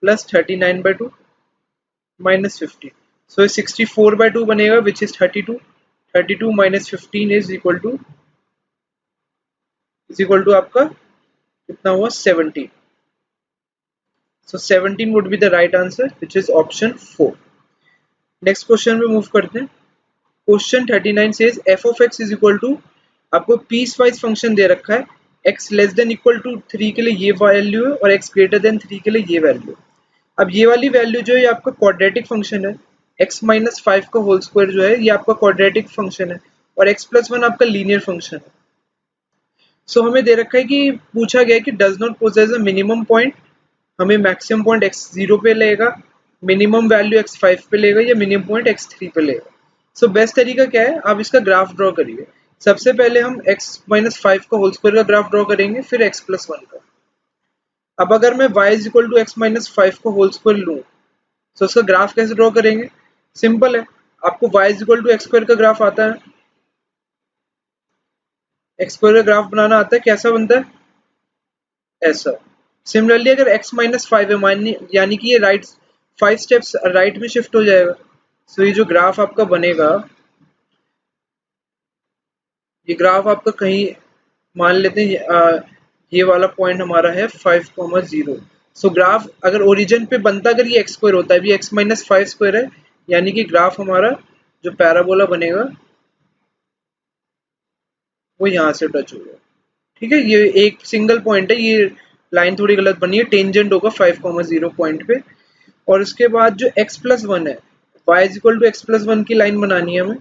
Speaker 1: plus 39 by 2 minus 15। So 64 by 2 बनेगा which is 32। 32 minus 15 is equal to आपका कितना हुआ 17। So 17 would be the right answer which is option 4। Next question में मूव करते हैं। Question 39 says f of x is equal to, आपको piece wise function दे रखा है, x less than equal to 3 के लिए ये वैल्यू है और एक्स ग्रेटर देन 3 के लिए ये वैल्यू है। अब ये वाली वैल्यू जो है ये आपका क्वाड्रेटिक फंक्शन है। x माइनस 5 का होल स्क्वायर जो है ये आपका क्वाड्रेटिक फंक्शन है और x प्लस 1 आपका लीनियर फंक्शन है। सो हमें दे रखा है कि पूछा गया है कि does not possess a minimum point, हमें मैक्सिमम पॉइंट x0 पे लेगा, मिनिमम वैल्यू x5 पे लेगा या मिनिमम पॉइंट x3 पे लेगा। सो बेस्ट तरीका क्या है, आप इसका ग्राफ ड्रॉ करिए। सबसे पहले हम x माइनस 5 का होल स्क्वायर का ग्राफ ड्रॉ करेंगे, फिर x प्लस 1 का। अब अगर मैं y is equal to x minus 5 का होल स्क्वायर लूँ तो उसका ग्राफ कैसे ड्रॉ करेंगे, सिंपल है। आपको y is equal to x square का ग्राफ आता है, एक्स स्क्वायर का ग्राफ बनाना आता है, कैसा बनता है ऐसा। सिमिलरली अगर x माइनस 5 है, यानी कि ये राइट 5 स्टेप्स राइट में शिफ्ट हो जाएगा। सो ये जो ग्राफ आपका बनेगा, ये ग्राफ आपका कहीं मान लेते हैं ये वाला पॉइंट हमारा है 5,0। सो ग्राफ अगर ओरिजिन पे बनता, अगर ये एक्स स्क्वायर होता है, अभी x माइनस 5 स्क्वायर है, यानी कि ग्राफ हमारा जो पैराबोला बनेगा वो यहाँ से टच होगा। ठीक है, ये एक सिंगल पॉइंट है, ये लाइन थोड़ी गलत बनी है, टेंजेंट होगा 5,0 पॉइंट पे। और उसके बाद जो x+1 है, y is equal to x+1 की लाइन बनानी है हमें।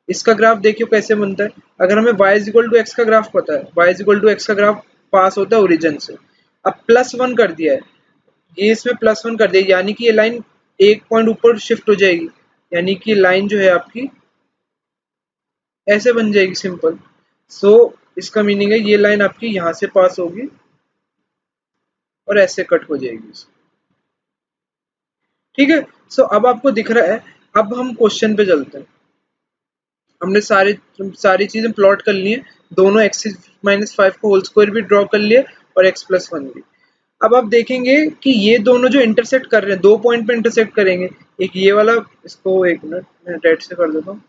Speaker 1: इसका ग्राफ देखियो कैसे बनता है। अगर हमें y is equal to x का ग्राफ पता है, y is equal to x का ग्राफ पास होता है ओरिजिन से। अब +1 कर दिया है, ये इसमें +1 कर दिया, यानी कि ये लाइन एक पॉइंट ऊपर शिफ्ट हो जाएगी, यानी कि लाइन जो है आपकी ऐसे बन जाएगी सिंपल। सो इसका मीनिंग है ये लाइन आपकी यहाँ से पास होगी और ऐसे कट हो जाएगी। ठीक है, सो अब आपको दिख रहा है। अब हम क्वेश्चन पे चलते हैं। हमने सारी चीजें प्लॉट कर ली है, दोनों x-5 को होल स्क्वायर भी ड्रॉ कर लिए और x+1 भी। अब आप देखेंगे कि ये दोनों जो इंटरसेक्ट कर रहे हैं, दो पॉइंट पे इंटरसेक्ट करेंगे। एक ये वाला, इसको एक मिनट मैं रेड से कर देता हूँ।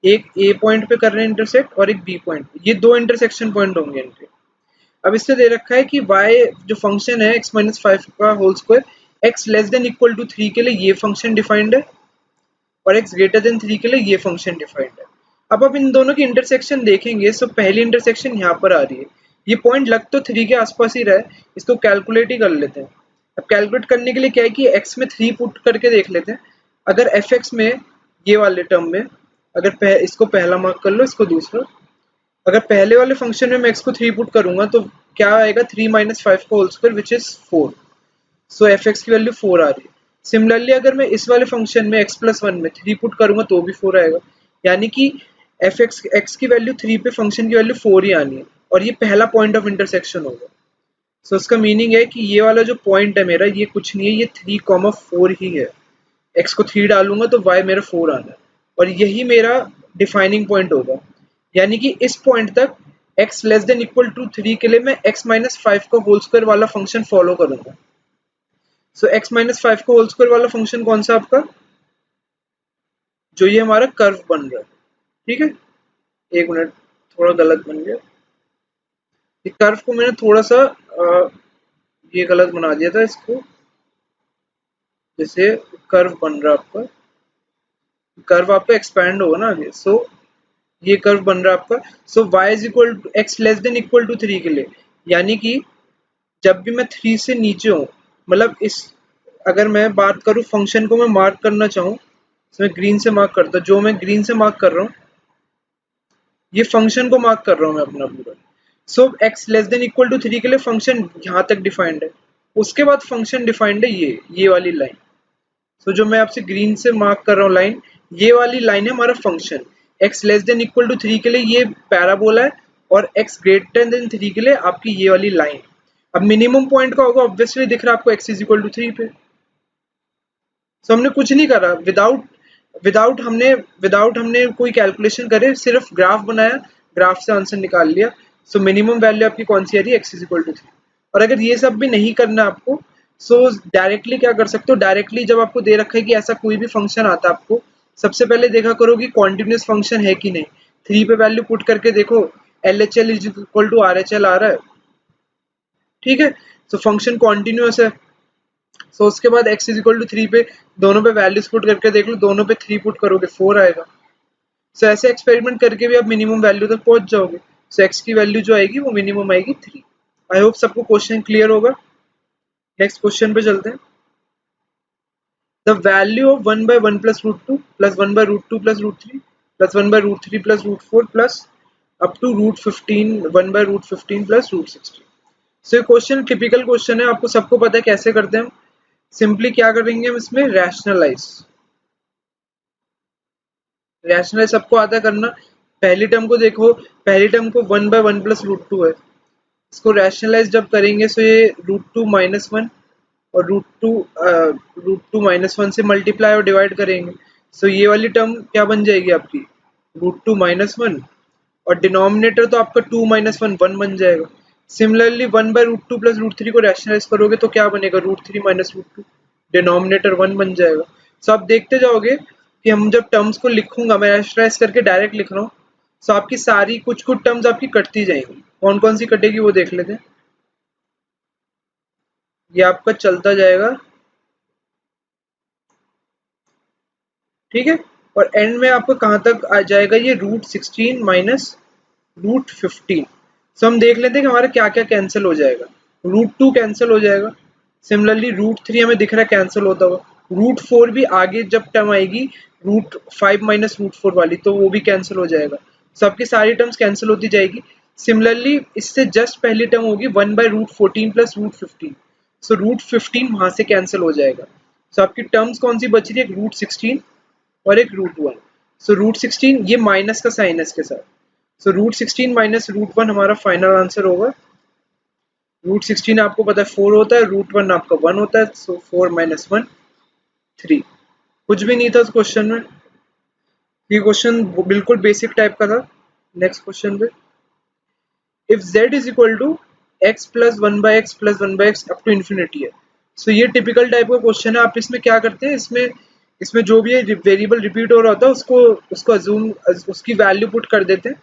Speaker 1: एक ए पॉइंट पे कर रहे हैं इंटरसेक्ट और एक बी पॉइंट पे, ये दो इंटरसेक्शन पॉइंट होंगे इनके। अब इससे दे रखा है कि y जो फंक्शन है x-5 का whole square x less than equal to 3 के लिए ये फंक्शन डिफाइंड है और x ग्रेटर देन 3 के लिए ये फंक्शन डिफाइंड है। अब आप इन दोनों की इंटरसेक्शन देखेंगे, सो पहली इंटरसेक्शन यहाँ पर आ रही है। ये पॉइंट लग तो 3 के आसपास ही रहा है, इसको कैलकुलेट ही कर लेते हैं। अब कैलकुलेट करने के लिए क्या है कि x में 3 पुट करके देख लेते हैं। अगर fx में ये वाले टर्म में, अगर इसको पहला मार्क कर लो, इसको दूसरा। अगर पहले वाले फंक्शन में मैं x को 3 पुट करूंगा तो क्या आएगा, 3 - 5 का whole square which is 4। So fx की वैल्यू 4 आ रही है। सिमिलरली अगर मैं इस वाले फंक्शन में x+1 में 3 पुट करूंगा तो भी 4 आएगा, यानी कि x की वैल्यू 3 पे फंक्शन की वैल्यू 4 ही आनी है और ये पहला पॉइंट ऑफ इंटरसेक्शन होगा। सो इसका मीनिंग है कि ये वाला जो पॉइंट है मेरा, ये कुछ नहीं है, ये 3,4 ही है। x को 3 डालूंगा तो y मेरा 4 आना है और यही मेरा डिफाइनिंग पॉइंट होगा। यानी कि इस पॉइंट तक x less than equal to 3 के लिए मैं x-5 का होल स्क्वायर वाला फंक्शन फॉलो करूंगा। सो x-5 का होल स्क्वायर वाला फंक्शन कौन सा आपका, जो ये हमारा कर्व बन रहा है। ठीक है, एक मिनट, थोड़ा गलत बन गया। ये कर्व को मैंने थोड़ा सा ये गलत बना दिया था इसको। जैसे कर्व बन रहा है आपका, कर्व आपका एक्सपैंड होगा ना आगे। सो ये कर्व बन रहा है आपका। So y is equal to x less than equal to 3 के लिए, यानी कि जब भी मैं 3 से नीचे हूँ, मतलब इस, अगर मैं बात करूँ फंक्शन को मैं मार्क करना चाहूँ तो मैं ग्रीन से मार्क करता, जो मैं ग्रीन से मार्क कर रहा हूँ ये फंक्शन को मार्क कर रहा हूँ मैं अपना पूरा। So x less than equal to 3 के लिए फंक्शन यहाँ तक डिफाइंड है, उसके बाद फंक्शन डिफाइंड है ये वाली लाइन। सो जो मैं आपसे ग्रीन से मार्क कर रहा हूँ लाइन, ये वाली लाइन है हमारा function. x less than equal to 3 के लिए ये पैराबोला है और x ग्रेटर देन 3 के लिए आपकी ये वाली लाइन। अब मिनिमम पॉइंट का होगा, ऑब्वियसली दिख रहा है आपको x इज इक्वल टू 3 पे। सो हमने कुछ नहीं करा, विदाउट हमने कोई कैलकुलेशन करे, सिर्फ ग्राफ बनाया, ग्राफ से आंसर निकाल लिया। सो मिनिमम वैल्यू आपकी कौन सी आ रही है, x इज इक्वल टू 3। और अगर ये सब भी नहीं करना आपको, सो डायरेक्टली क्या कर सकते हो, डायरेक्टली जब आपको दे रखा है कि ऐसा कोई भी फंक्शन आता है आपको, सबसे पहले देखा करो कि कॉन्टिन्यूस फंक्शन है कि नहीं। 3 पे वैल्यू पुट करके देखो, LHL is equal to RHL आ रहा है। ठीक है, सो फंक्शन कॉन्टिन्यूस है। सो उसके बाद x इज इक्वल टू 3 पे दोनों पे वैल्यूज पुट करके देख लो, दोनों पे 3 पुट करोगे 4 आएगा। सो ऐसे एक्सपेरिमेंट करके भी आप मिनिमम वैल्यू तक पहुंच जाओगे। सो x की वैल्यू जो आएगी वो मिनिमम आएगी 3। आई होप सबको क्वेश्चन क्लियर होगा। नेक्स्ट क्वेश्चन पे चलते हैं। The value of 1/1 plus root 2 plus 1/रूट 2 प्लस रूट 3 प्लस 1/रूट 3 plus root 4 plus up to root 15 1/रूट 15 प्लस रूट 16। सो ये क्वेश्चन टिपिकल क्वेश्चन है, आपको सबको पता है कैसे करते हैं हम। सिंपली क्या करेंगे हम इसमें, रैशनलाइज सबको आता है करना। पहली टर्म को देखो, पहली टर्म को 1/1 प्लस रूट 2 है, इसको रैशनलाइज जब करेंगे सो ये रूट 2 माइनस 1 और रूट टू माइनस 1 से मल्टीप्लाई और डिवाइड करेंगे। सो ये वाली टर्म क्या बन जाएगी आपकी, रूट 2 माइनस 1, और डिनोमिनेटर तो आपका 2 माइनस 1 1 बन जाएगा। सिमिलरली 1/रूट 2 प्लस रूट 3 को रैशनलाइज करोगे तो क्या बनेगा, रूट 3 माइनस रूट 2, डिनोमिनेटर 1 बन जाएगा। सो आप देखते जाओगे कि हम जब टर्म्स को लिखूंगा, मैं रैशनलाइज करके डायरेक्ट लिख रहा हूँ, सो आपकी सारी कुछ कुछ टर्म्स आपकी कटती जाएंगी। कौन कौन सी कटेगी वो देख लेते हैं। ये आपका चलता जाएगा, ठीक है, और एंड में आपको कहाँ तक आ जाएगा, ये रूट 16 माइनस रूट 15। सो हम देख लेते हैं कि हमारा क्या क्या कैंसिल हो जाएगा। √2 कैंसिल हो जाएगा, सिमिलरली √3 हमें दिख रहा है कैंसिल होता हुआ, √4 भी आगे जब टर्म आएगी √5 माइनस √4 वाली तो वो भी कैंसिल हो जाएगा। सबकी सारी टर्म्स कैंसिल होती जाएगी। सिमिलरली इससे जस्ट पहली टर्म होगी 1/√14 प्लस √15, सो √15 वहां से कैंसिल हो जाएगा। सो आपकी टर्म्स कौन सी बच रही है, एक √16 और एक √1। सो √16 ये माइनस का साइन है इसके साथ, सो √16 माइनस √1 हमारा फाइनल आंसर होगा। √16 आपको पता है 4 होता है, √1 आपका 1 होता है, सो 4 माइनस 1 3। कुछ भी नहीं था उस क्वेश्चन में, ये क्वेश्चन बिल्कुल बेसिक टाइप का था। नेक्स्ट क्वेश्चन पे, if z is equal to x plus 1/x plus 1/x up to infinity है। सो ये टिपिकल टाइप का क्वेश्चन है। आप इसमें क्या करते हैं, इसमें जो भी वेरिएबल रिपीट हो रहा होता है उसको अज्यूम उसकी वैल्यू पुट कर देते हैं।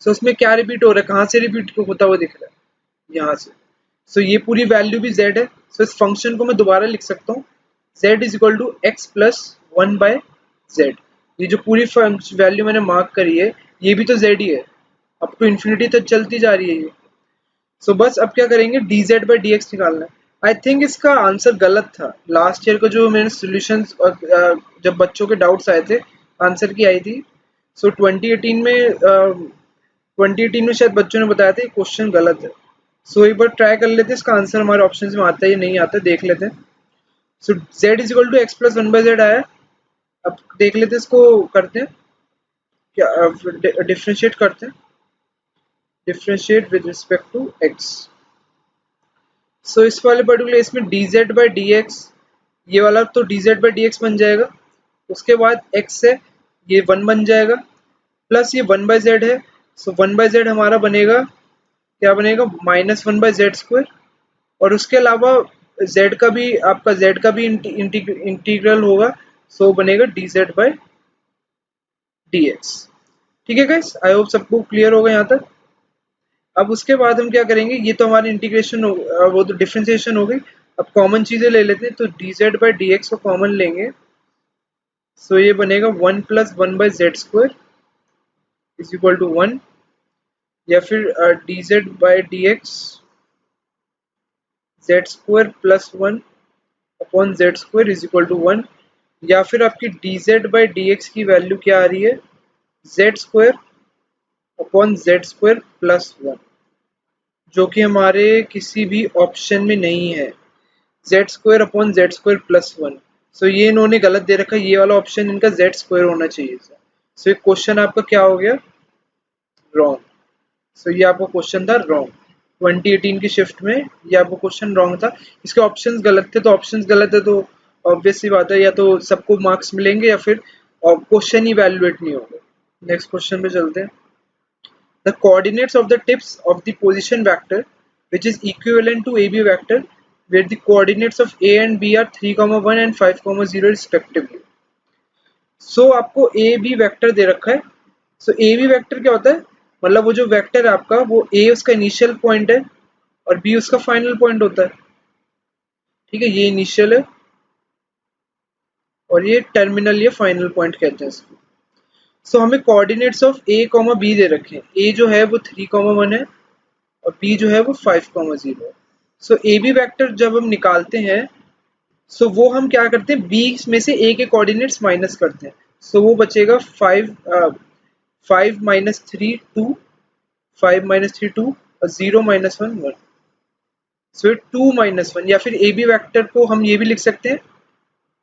Speaker 1: सो उसमें क्या रिपीट हो रहा है, कहाँ से रिपीट होता हुआ दिख रहा है, यहाँ से। सो ये पूरी वैल्यू भी z है। सो इस फंक्शन को मैं दोबारा लिख सकता हूँ, z is equal to x plus 1/z। ये जो पूरी वैल्यू मैंने मार्क करी है ये भी तो z ही है, अप टू इन्फिनिटी तक चलती जा रही है ये। सो बस अब क्या करेंगे, dz/dx निकालना है। आई थिंक इसका आंसर गलत था। लास्ट ईयर का जो मैंने सोल्यूशन जब बच्चों के डाउट्स आए थे आंसर की आई थी, सो 2018 में शायद बच्चों ने बताया था ये क्वेश्चन गलत है। सो एक बार ट्राई कर लेते हैं, इसका आंसर हमारे ऑप्शन में आता है या नहीं आता है, देख लेते हैं। So z is equal to x plus 1/z आया। अब देख लेते हैं, इसको करते हैं क्या, डिफ्रेंशिएट करते हैं, differentiate with respect to x। So इस वाले पर्टिकुलर इसमें dz/dx, ये वाला तो dz/dx बन जाएगा, उसके बाद x है ये 1 बन जाएगा, प्लस ये 1/z है। सो 1/z हमारा बनेगा, क्या बनेगा, -1/z²। और उसके अलावा z का भी, आपका z का भी इंटीग्रल होगा, सो बनेगा dz/dx। ठीक है गाइस, आई होप सबको क्लियर होगा यहाँ तक। अब उसके बाद हम क्या करेंगे, ये तो हमारी इंटीग्रेशन हो, वो तो डिफरेंशिएशन हो गई। अब कॉमन चीजें ले लेते हैं, तो dz/dx को कॉमन लेंगे, सो ये बनेगा 1 plus 1/z² is equal to 1, या फिर dz/dx z² plus 1 upon z² is equal to 1, या फिर आपकी dz/dx की वैल्यू क्या आ रही है, z² अपॉन z² प्लस 1, जो कि हमारे किसी भी ऑप्शन में नहीं है, z² अपॉन z² प्लस 1। सो ये इन्होंने गलत दे रखा है, ये वाला ऑप्शन इनका z² होना चाहिए था। सो ये क्वेश्चन आपका क्या हो गया, रॉन्ग। सो ये आपका क्वेश्चन था रॉन्ग, 2018 की शिफ्ट में ये आपका क्वेश्चन रॉन्ग था। इसके ऑप्शंस गलत थे, तो ऑप्शंस गलत है तो ऑब्वियस सी बात है, या तो सबको मार्क्स मिलेंगे या फिर क्वेश्चन ही वैल्यूएट नहीं होगा। नेक्स्ट क्वेश्चन पे चलते हैं। The coordinates of the tips of the position vector, which is equivalent to AB vector, where the coordinates of A and B are 3, 1 and 5, 0 respectively. So आपको A B vector दे रखा है। So A B vector क्या होता है, मतलब वो जो वेक्टर है आपका, वो A उसका इनिशियल पॉइंट है और B उसका फाइनल पॉइंट होता है। ठीक है, ये इनिशियल है और ये टर्मिनल या फाइनल पॉइंट कहते हैं इसको। सो हमें कोऑर्डिनेट्स ऑफ A, B दे रखे हैं। A जो है वो 3, 1 है और b जो है वो 5, 0 है। सो ए बी वैक्टर जब हम निकालते हैं, सो वो हम क्या करते हैं, b में से a के कोऑर्डिनेट्स माइनस करते हैं। सो वो बचेगा 5 माइनस 3 2, 5 माइनस 3 2 और 0 माइनस 1 1। सो 2 माइनस 1, या फिर ए बी वैक्टर को हम ये भी लिख सकते हैं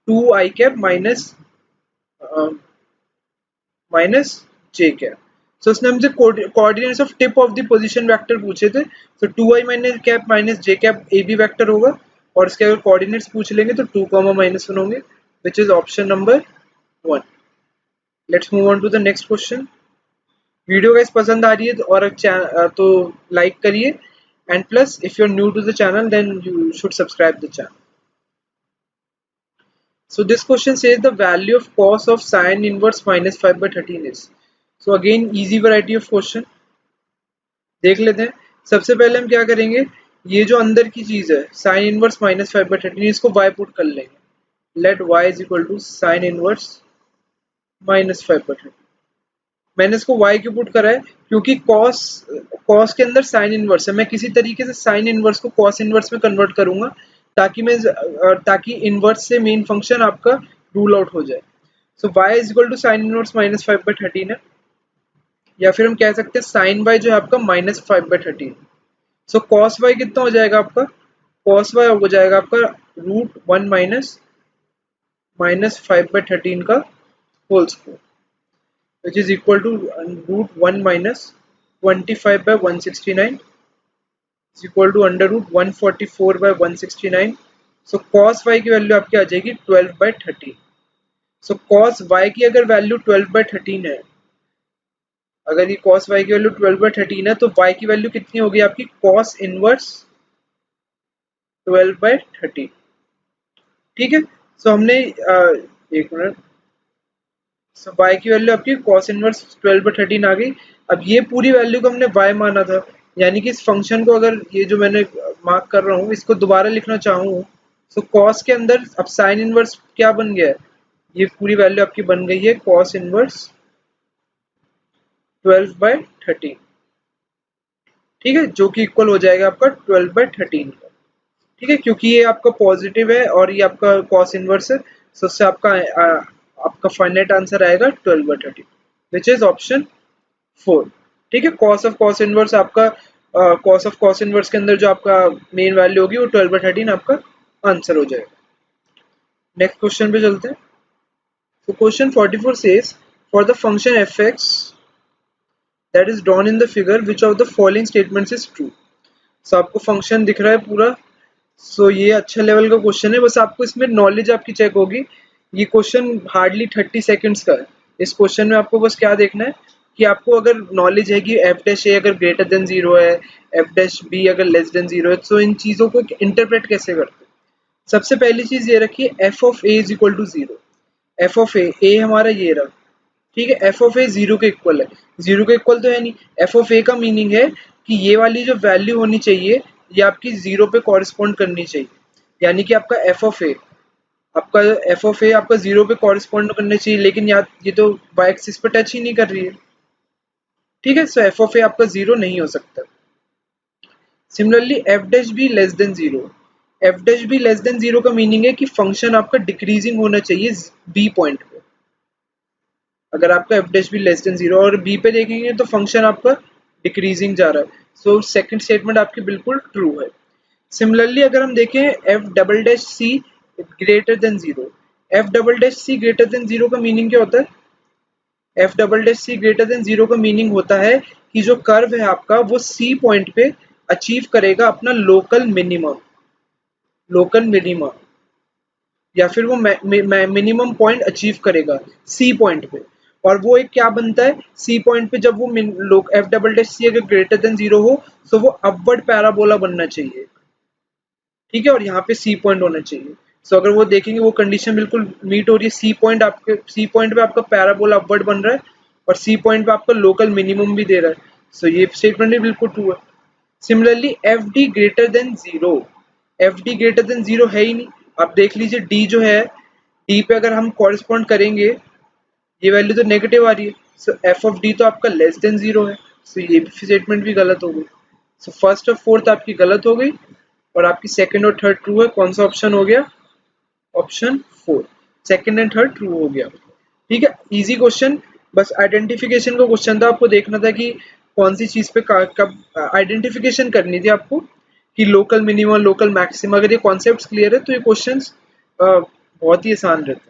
Speaker 1: 2 i cap minus j cap. So उसने हमसे coordinates of tip of the position vector पूछे थे, तो 2i minus cap minus j cap A B vector होगा, और इसके अगर कोऑर्डिनेट्स पूछ लेंगे तो 2, -1 होंगे, which is option number 1। Let's move on to the next question. Video guys पसंद आ रही है तो लाइक करिए, and plus if you are new to the channel then you should subscribe the channel. So this question says the value of cos of sin inverse minus 5/13 is. So again easy variety of question. देख लेते हैं। सबसे पहले हम क्या करेंगे, ये जो अंदर की चीज है sin इनवर्स माइनस 5/13, इसको y पुट कर लेंगे। Let y is equal to sin inverse minus 5/13। मैंने इसको y क्यों पुट करा है, क्योंकि cos के अंदर साइन इनवर्स है, मैं किसी तरीके से साइन इनवर्स को cos इनवर्स में कन्वर्ट करूंगा ताकि इनवर्स से मेन फंक्शन आपका रूल आउट हो जाए। So y is equal to sine inverse -5/13 है, या फिर हम कह सकते हैं साइन y जो है आपका -5/13। सो cos y कितना हो जाएगा आपका, cos y हो जाएगा आपका √1 माइनस 5/13 का whole square, which is equal to √1 -25/169 is equal to √144/169। So cos y की वैल्यू आपकी आ जाएगी 12/13। सो cos y की अगर वैल्यू 12/13 है, अगर ये cos y की वैल्यू 12/13 है, तो y की वैल्यू कितनी होगी आपकी, cos इनवर्स 12/13। ठीक है, सो हमने एक मिनट, सो y की वैल्यू आपकी cos इनवर्स 12/13 आ गई। अब ये पूरी वैल्यू को हमने y माना था, यानी कि इस फंक्शन को अगर ये जो मैंने मार्क कर रहा हूँ इसको दोबारा लिखना चाहूँ, सो cos के अंदर अब साइन इनवर्स क्या बन गया है, ये पूरी वैल्यू आपकी बन गई है cos इनवर्स 12/13। ठीक है, जो कि इक्वल हो जाएगा आपका 12/13 का। ठीक है, क्योंकि ये आपका पॉजिटिव है और ये आपका cos इनवर्स है, सो उससे आपका फाइनाइट आंसर आएगा 12/13, विच इज ऑप्शन 4। ठीक है, cos इनवर्स आपका cos इनवर्स के अंदर जो आपका मेन वैल्यू होगी वो 12/13 आपका आंसर हो जाएगा। नेक्स्ट क्वेश्चन पे चलते हैं। तो question 44 says for the function f(x) that is drawn in the figure which of the following statements is true। सो आपको फंक्शन दिख रहा है पूरा। सो ये अच्छा लेवल का क्वेश्चन है, बस आपको इसमें नॉलेज आपकी चेक होगी। ये क्वेश्चन हार्डली 30 सेकंड्स का है। इस क्वेश्चन में आपको बस क्या देखना है कि आपको अगर नॉलेज है कि एफ डैश ए अगर ग्रेटर देन 0 है, एफ डैश बी अगर लेस देन 0 है, तो इन चीज़ों को इंटरप्रेट कैसे करते हैं। सबसे पहली चीज़ ये रखिए F of A is equal to 0। F of A हमारा ये रहा। ठीक है, एफ ऑफ ए 0 के इक्वल है, 0 के इक्वल तो है नहीं। एफ ऑफ ए का मीनिंग है कि ये वाली जो वैल्यू होनी चाहिए ये आपकी 0 पे कॉरेस्पॉन्ड करनी चाहिए, यानी कि आपका एफ ऑफ ए आपका 0 पे कॉरेस्पॉन्ड करना चाहिए, लेकिन ये तो वाई एक्सिस पे टच ही नहीं कर रही है। ठीक है, सो एफ ऑफ ए आपका 0 नहीं हो सकता। Similarly F dash be less than 0। F dash be less than 0 का मीनिंग है कि फंक्शन आपका डिक्रीजिंग होना चाहिए बी पॉइंट पे। अगर आपका F dash be less than 0 और बी पे देखेंगे तो फंक्शन आपका डिक्रीजिंग जा रहा है, सो सेकंड स्टेटमेंट आपकी बिल्कुल ट्रू है। सिमिलरली अगर हम देखें F double dash C greater than 0। F double dash C greater than 0 का मीनिंग क्या होता है, F double dash C greater than 0 का मीनिंग होता है कि जो कर्व है आपका वो सी पॉइंट पे अचीव करेगा अपना लोकल मिनिमम या फिर वो मिनिमम पॉइंट अचीव करेगा सी पॉइंट पे। और वो एक क्या बनता है सी पॉइंट पे, जब वो एफ डबल डैश सी अगर ग्रेटर देन 0 हो तो वो अपवर्ड पैराबोला बनना चाहिए। ठीक है, और यहाँ पे सी पॉइंट होना चाहिए। सो अगर वो देखेंगे वो कंडीशन बिल्कुल मीट हो रही है, सी पॉइंट पे आपका पैराबोला अपवर्ड बन रहा है और सी पॉइंट पे आपका लोकल मिनिमम भी दे रहा है। सो ये स्टेटमेंट भी बिल्कुल ट्रू है। Similarly F D greater than 0। F D greater than 0 है ही नहीं। आप देख लीजिए डी जो है, डी पे अगर हम कॉरेस्पॉन्ड करेंगे ये वैल्यू तो नेगेटिव आ रही है, सो एफ ऑफ डी तो आपका लेस देन 0 है। सो ये स्टेटमेंट भी गलत हो गई। सो फर्स्ट और फोर्थ आपकी गलत हो गई और आपकी सेकंड और थर्ड ट्रू है। कौन सा ऑप्शन हो गया, option 4, second and third true हो गया। ठीक है, इजी क्वेश्चन, बस आइडेंटिफिकेशन का क्वेश्चन था। आपको देखना था कि कौन सी चीज पे कब आइडेंटिफिकेशन करनी थी आपको, कि लोकल मिनिमम लोकल मैक्सिमम। अगर ये कॉन्सेप्ट्स क्लियर है तो ये क्वेश्चंस बहुत ही आसान रहते हैं।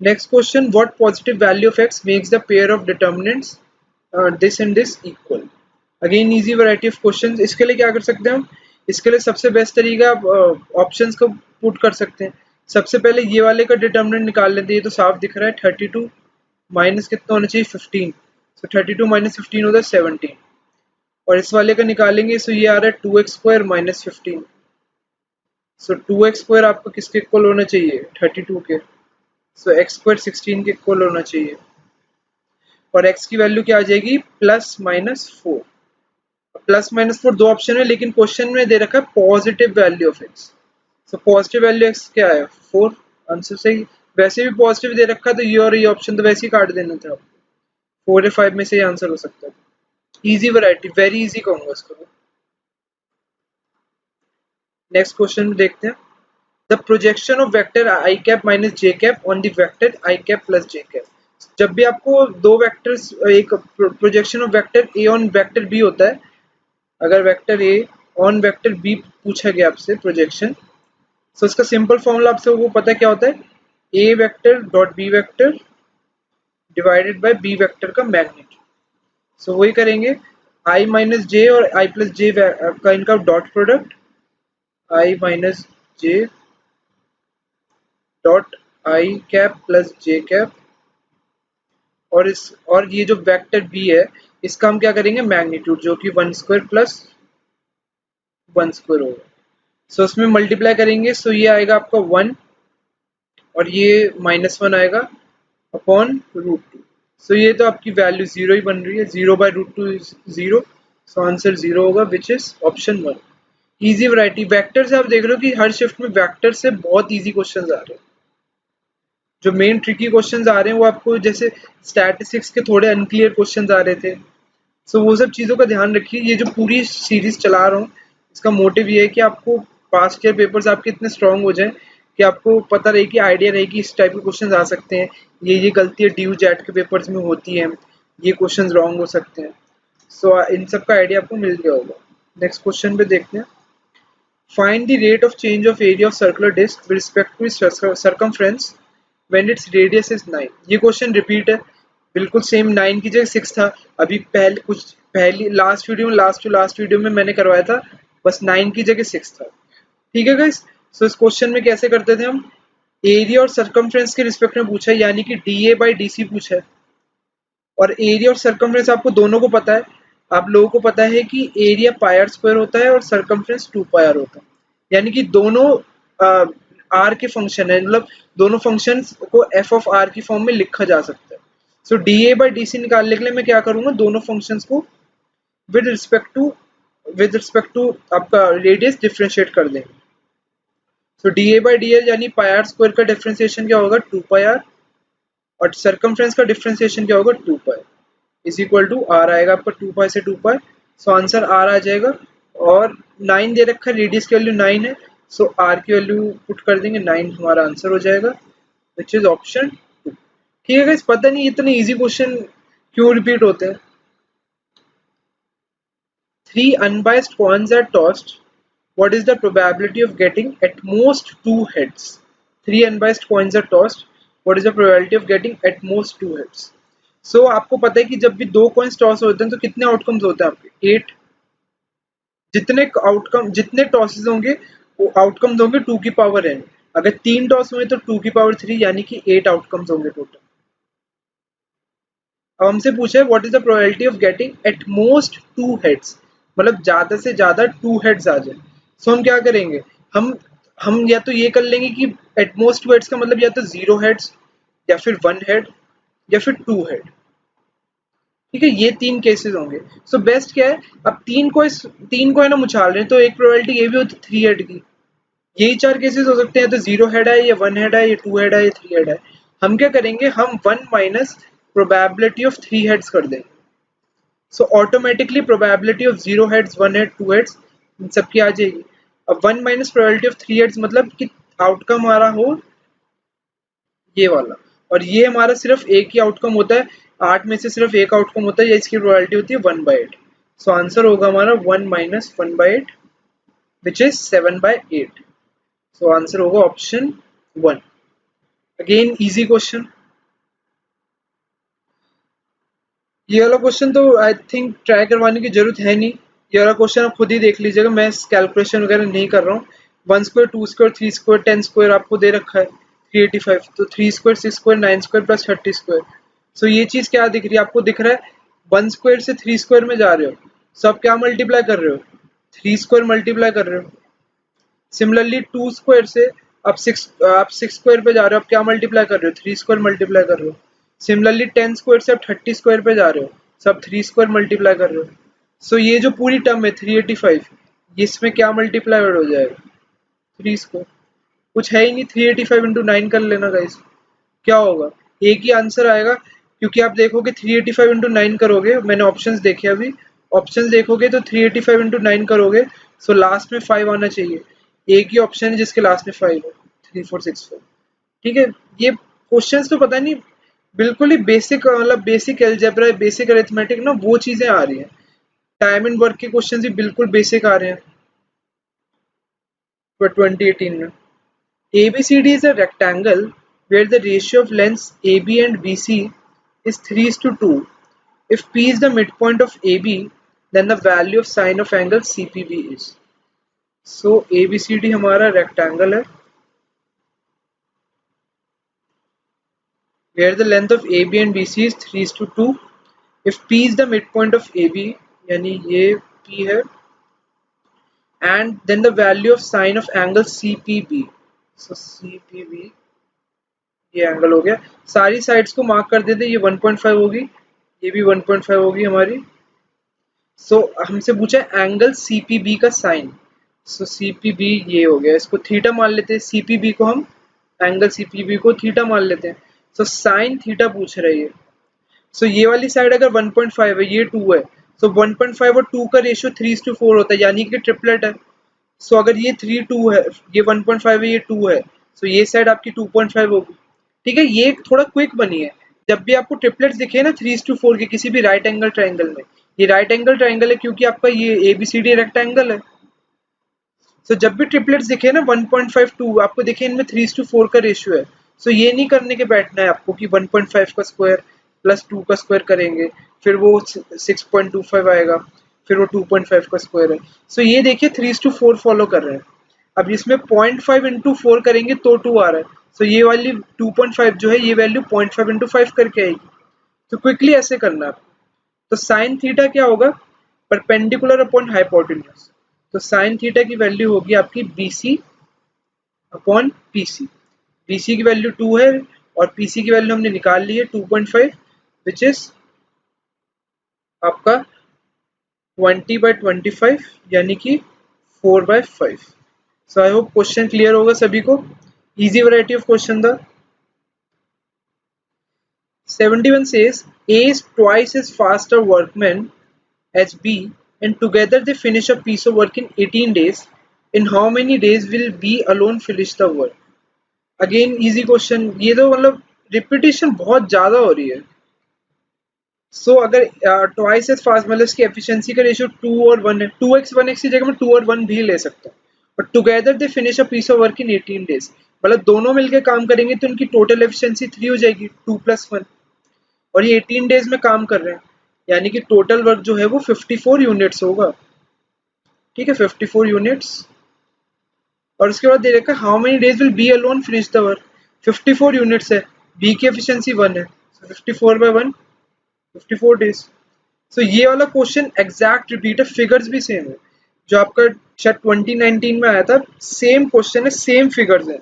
Speaker 1: Next question, what positive value of x makes the pair of determinants this and this equal. Again easy variety of questions. इसके लिए क्या कर सकते हैं हम, इसके लिए सबसे बेस्ट तरीका ऑप्शंस को पुट कर सकते हैं। सबसे पहले ये वाले का डिटर्मिनेंट निकाल लेते हैं, ये तो साफ दिख रहा है 32 माइनस कितना होना चाहिए 15। सो 32 माइनस 15 होता है 17। और इस वाले का निकालेंगे, सो ये आ रहा है 2x² माइनस 15। सो 2x² आपको किसके इक्वल होना चाहिए 32 के, सो x² 16 के इक्वल होना चाहिए। और x की वैल्यू क्या आ जाएगी +-4। +-4 दो ऑप्शन है, लेकिन क्वेश्चन में दे रखा है positive value of x. So positive value x क्या है 4, आंसर सही। वैसे भी पॉजिटिव दे रखा तो ये और ये ऑप्शन तो वैसे ही काट देना था। 4 या 5 में से आंसर हो सकता है। इजी वैरायटी, वेरी इजी कहूंगा इसको। नेक्स्ट क्वेश्चन देखते हैं। The projection of vector i cap minus j cap on the vector i cap plus j cap. जब भी आपको दो वेक्टर्स, एक projection of vector A on vector B होता है, अगर vector A on vector B पूछा गया आपसे प्रोजेक्शन, तो इसका सिंपल फॉर्मूला आपसे वो पता है क्या होता है, A vector dot B vector divided by B vector का मैग्नीट्यूड। सो वही करेंगे, आई माइनस जे और आई प्लस जे का इनका dot product, I minus J dot I cap plus j cap, और ये जो वेक्टर बी है इसका हम क्या करेंगे, मैग्नीट्यूड, जो कि 1 स्क्वायर प्लस 1 स्क्वायर होगा। सो इसमें मल्टीप्लाई करेंगे, सो ये आएगा आपका 1 और ये -1 आएगा अपॉन √2। सो ये तो आपकी वैल्यू 0 ही बन रही है, 0 बाय √2 इज 0। सो आंसर 0 होगा, विच is option 1। Easy variety, vector से आप देख रहे हो कि हर शिफ्ट में वेक्टर से बहुत इजी क्वेश्चंस आ रहे हैं। जो मेन ट्रिकी क्वेश्चंस आ रहे हैं वो आपको जैसे स्टैटिस्टिक्स के थोड़े अनक्लियर क्वेश्चंस आ रहे थे, सो वो सब चीज़ों का ध्यान रखिए। ये जो पूरी सीरीज चला रहा हूँ इसका मोटिव ये है कि आपको पास्ट ईयर पेपर्स आपके इतने स्ट्रांग हो जाएं कि आपको पता रहे कि आइडिया रहे कि इस टाइप के क्वेश्चंस आ सकते हैं, ये गलतियाँ ड्यू जेट के पेपर्स में होती हैं, ये क्वेश्चंस रॉन्ग हो सकते हैं। सो इन सब का आइडिया आपको मिल गया होगा। नेक्स्ट क्वेश्चन पे देखते हैं। Find the rate of change of area of circular disc with respect to circumference when its radius is 9। ये क्वेश्चन रिपीट है, बिल्कुल सेम, 9 की जगह 6 था। अभी पहली लास्ट वीडियो में मैंने करवाया था, बस 9 की जगह 6 था। ठीक है गाइस। सो इस क्वेश्चन में कैसे करते थे हम, एरिया और सर्कमफ्रेंस के रिस्पेक्ट में पूछा है, यानी कि डीए बाई डीसी पूछा है। और एरिया और सर्कमफ्रेंस आपको दोनों को पता है, आप लोगों को पता है कि एरिया पाई आर स्क्वायर होता है और सर्कमफ्रेंस 2 पाई आर होता है, यानी कि दोनों आर के फंक्शन है, मतलब दोनों फंक्शंस को एफ ऑफ आर की फॉर्म में लिखा जा सकता है। So D A by D C निकालने के लिए मैं क्या करूंगा, दोनों फंक्शंस को विद रिस्पेक्ट टू आपका रेडियस डिफरेंशिएट कर देंगे। So D A by D L यानी पाई आर स्क्वायर का डिफरेंशिएशन क्या होगा, 2 पाई आर, और सर्कमफ्रेंस का डिफरेंशिएशन क्या होगा, 2 pi is equal to R आएगा आपका 2 पाई से 2 पाई। सो आंसर आर आ जाएगा, और 9 दे रखा है, रेडियस की वैल्यू 9 है, सो आर की वैल्यू पुट कर देंगे, 9 हमारा आंसर हो जाएगा, विच इज ऑप्शन 2। ठीक है गाइस, पता नहीं इतने इजी क्वेश्चन क्यों रिपीट होते हैं। 3 unbiased coins are tossed, what is the probability of getting at most 2 heads? 3 unbiased coins are tossed, what is the probability of getting at most 2 heads? सो आपको पता है कि जब भी 2 कॉइन्स टॉस होते हैं तो कितने आउटकम्स होते हैं आपके, 8। जितने टॉसेस होंगे वो आउटकम्स होंगे 2 की पावर n। अगर 3 टॉस हुए तो 2 की पावर 3, यानी कि 8 आउटकम्स होंगे टोटल। अब हमसे पूछा है what is the probability of getting at most 2 heads, मतलब ज्यादा से ज्यादा 2 हेड्स आ जाए। सो हम क्या करेंगे, हम या तो ये कर लेंगे कि एट मोस्ट 2 हेड्स का मतलब या तो 0 हेड्स, या फिर 1 हेड, या फिर 2 हेड। ठीक है, ये 3 केसेस होंगे। सो बेस्ट क्या है, अब 3 को है ना उछाल रहे हैं, तो एक प्रोबेबिलिटी ये भी होती है 3 हेड की। यही 4 केसेस हो सकते हैं, तो 0 हेड है, या 1 हेड है, या 2 हेड है, या 3 हेड है। हम क्या करेंगे, हम 1 माइनस प्रोबेबिलिटी ऑफ 3 हेड्स कर देंगे। So automatically probability of 0 heads, 1 head, 2 heads इन सबकी आ जाएगी। अब 1 माइनस प्रोबेबिलिटी ऑफ 3 हेड्स मतलब कि आउटकम हमारा हो ये वाला, और ये हमारा सिर्फ एक ही आउटकम होता है, 8 में से सिर्फ एक आउटकम होता है, या इसकी प्रोबेबिलिटी होती है 1/8। सो आंसर होगा हमारा 1 minus 1/8 which is 7/8। So answer होगा ऑप्शन 1। Again easy question. ये वाला क्वेश्चन तो आई थिंक ट्राई करवाने की जरूरत है नहीं, ये वाला क्वेश्चन आप खुद ही देख लीजिएगा, मैं कैलकुलेशन वगैरह नहीं कर रहा हूँ। 1 स्क्वायर 2 स्क्वायर 3 स्क्वायर 10 स्क्वायर आपको दे रखा है 385, तो 3 square 6 square 9 square plus 30 square. So ये चीज क्या दिख रही है आपको, दिख रहा है 1 स्क्वायर से 3 स्क्वायर में जा रहे हो, सो आप क्या मल्टीप्लाई कर रहे हो, 3 स्क्वायर मल्टीप्लाई कर रहे हो। सिमिलरली 2 स्क्वायर से आप 6 स्क्वायर पे जा रहे हो, आप क्या मल्टीप्लाई कर रहे हो, 3 स्क्वायर मल्टीप्लाई कर रहे हो। सिमिलरली 10 स्क्वायर से आप 30 स्क्वायर पे जा रहे हो, सब 3 स्क्वायर मल्टीप्लाई कर रहे हो। सो ये जो पूरी टर्म है 385, इसमें क्या मल्टीप्लाई हो जाएगा, 3 स्क्वायर, कुछ है ही नहीं, 385 इंटू 9 कर लेना गाइस, क्या होगा, एक ही आंसर आएगा, क्योंकि आप देखोगे 385 इंटू 9 करोगे, मैंने ऑप्शंस देखे अभी, ऑप्शंस देखोगे तो 385 इंटू 9 करोगे, सो लास्ट में 5 आना चाहिए, एक ही ऑप्शन है जिसके लास्ट में 5 है, 3464। ठीक है, ये क्वेश्चंस तो पता नहीं, बिल्कुल ही बेसिक, मतलब बेसिक अलजेब्रा, बेसिक अरिथमेटिक ना, वो चीजें आ रही हैं। टाइम एंड वर्क के क्वेश्चंस भी बिल्कुल बेसिक आ रहे हैं for 2018 में। ABCD is a rectangle where the ratio of lengths AB and BC is 3:2. If P is the midpoint of AB, then the value of sine of angle CPB is. So ABCD हमारा rectangle है where the length of AB and BC is 3:2. If P is the midpoint of AB, यानी ये P है, and then the value of sine of angle CPB. So CPB ये angle हो गया, सारी sides को मार्क कर देते, ये 1.5 होगी, ये भी 1.5 होगी हमारी। सो हमसे पूछा है एंगल सीपीबी का साइन, सो सीपीबी ये हो गया, इसको थीटा मान लेते हैं, सीपीबी को हम एंगल सीपीबी को थीटा मान लेते हैं। सो साइन थीटा पूछ रही है। सो ये वाली साइड अगर 1.5 है, ये 2 है, सो 1.5 और 2 का रेशियो 3:4 होता है, यानी कि ट्रिपलेट है। सो अगर ये 3:2 है, ये 1.5 है, ये 2 है, सो ये साइड आपकी 2.5 होगी। ठीक है, ये थोड़ा क्विक बनी है, जब भी आपको ट्रिपलेट्स दिखे ना 3:4 के किसी भी राइट एंगल ट्राइंगल में, ये राइट एंगल ट्राइंगल है क्योंकि आपका ये एबीसीडी रेक्टेंगल है। सो जब भी ट्रिपलेट्स दिखे ना 1.5 2 आपको दिखे इनमें 3:4 का रेशियो है, सो ये नहीं करने के बैठना है आपको कि 1.5 का स्क्वायर प्लस 2 का स्क्वायर करेंगे, फिर वो 6.25 आएगा, फिर वो 2.5 का स्क्वायर है। सो ये देखिए 3:4 फॉलो कर रहे हैं। अब इसमें 0.5 इंटू 4 करेंगे तो 2 आ रहा है, सो ये वाली 2.5 जो है ये वैल्यू 0.5 इंटू 5 करके आएगी। तो क्विकली ऐसे करना है। तो साइन थीटा क्या होगा, परपेंडिकुलर अपॉन हाइपोटेन्यूज, तो साइन थीटा की वैल्यू होगी आपकी BC अपॉन PC। BC की वैल्यू 2 है और PC की वैल्यू हमने निकाल ली है 2.5, विच इज आपका 20/25 यानी कि 4/5। सो आई होप क्वेश्चन क्लियर होगा सभी को, इजी वैरायटी ऑफ क्वेश्चन था। 71 says A is twice as fast a workman as B and together they finish a piece of work in 18 days. In how many days will B alone finish the work? Again easy question, ये तो मतलब repetition बहुत ज्यादा हो रही है। सो अगर twice as fast मतलब इसकी एफिशिएंसी का रेशियो 2 और 1 है, 2x 1x की जगह में 2 और 1 भी ले सकता हूँ, और together they finish a piece of work in 18 days, मतलब दोनों मिलकर काम करेंगे तो उनकी टोटल एफिशिएंसी 3 हो जाएगी, 2 + 1, और ये 18 डेज में काम कर रहे हैं, यानी कि टोटल वर्क जो है वो 54 यूनिट्स होगा। ठीक है, 54 यूनिट्स। और उसके बाद दे रखा है how many days will be alone finish the work, 54 units है, बी की एफिशिएंसी 1 है, so 54/1 54 डेज। सो ये वाला क्वेश्चन एग्जैक्ट रिपीट है, फिगर्स भी सेम है, जो आपका शायद 2019 में आया था, सेम क्वेश्चन है, सेम फिगर्स है,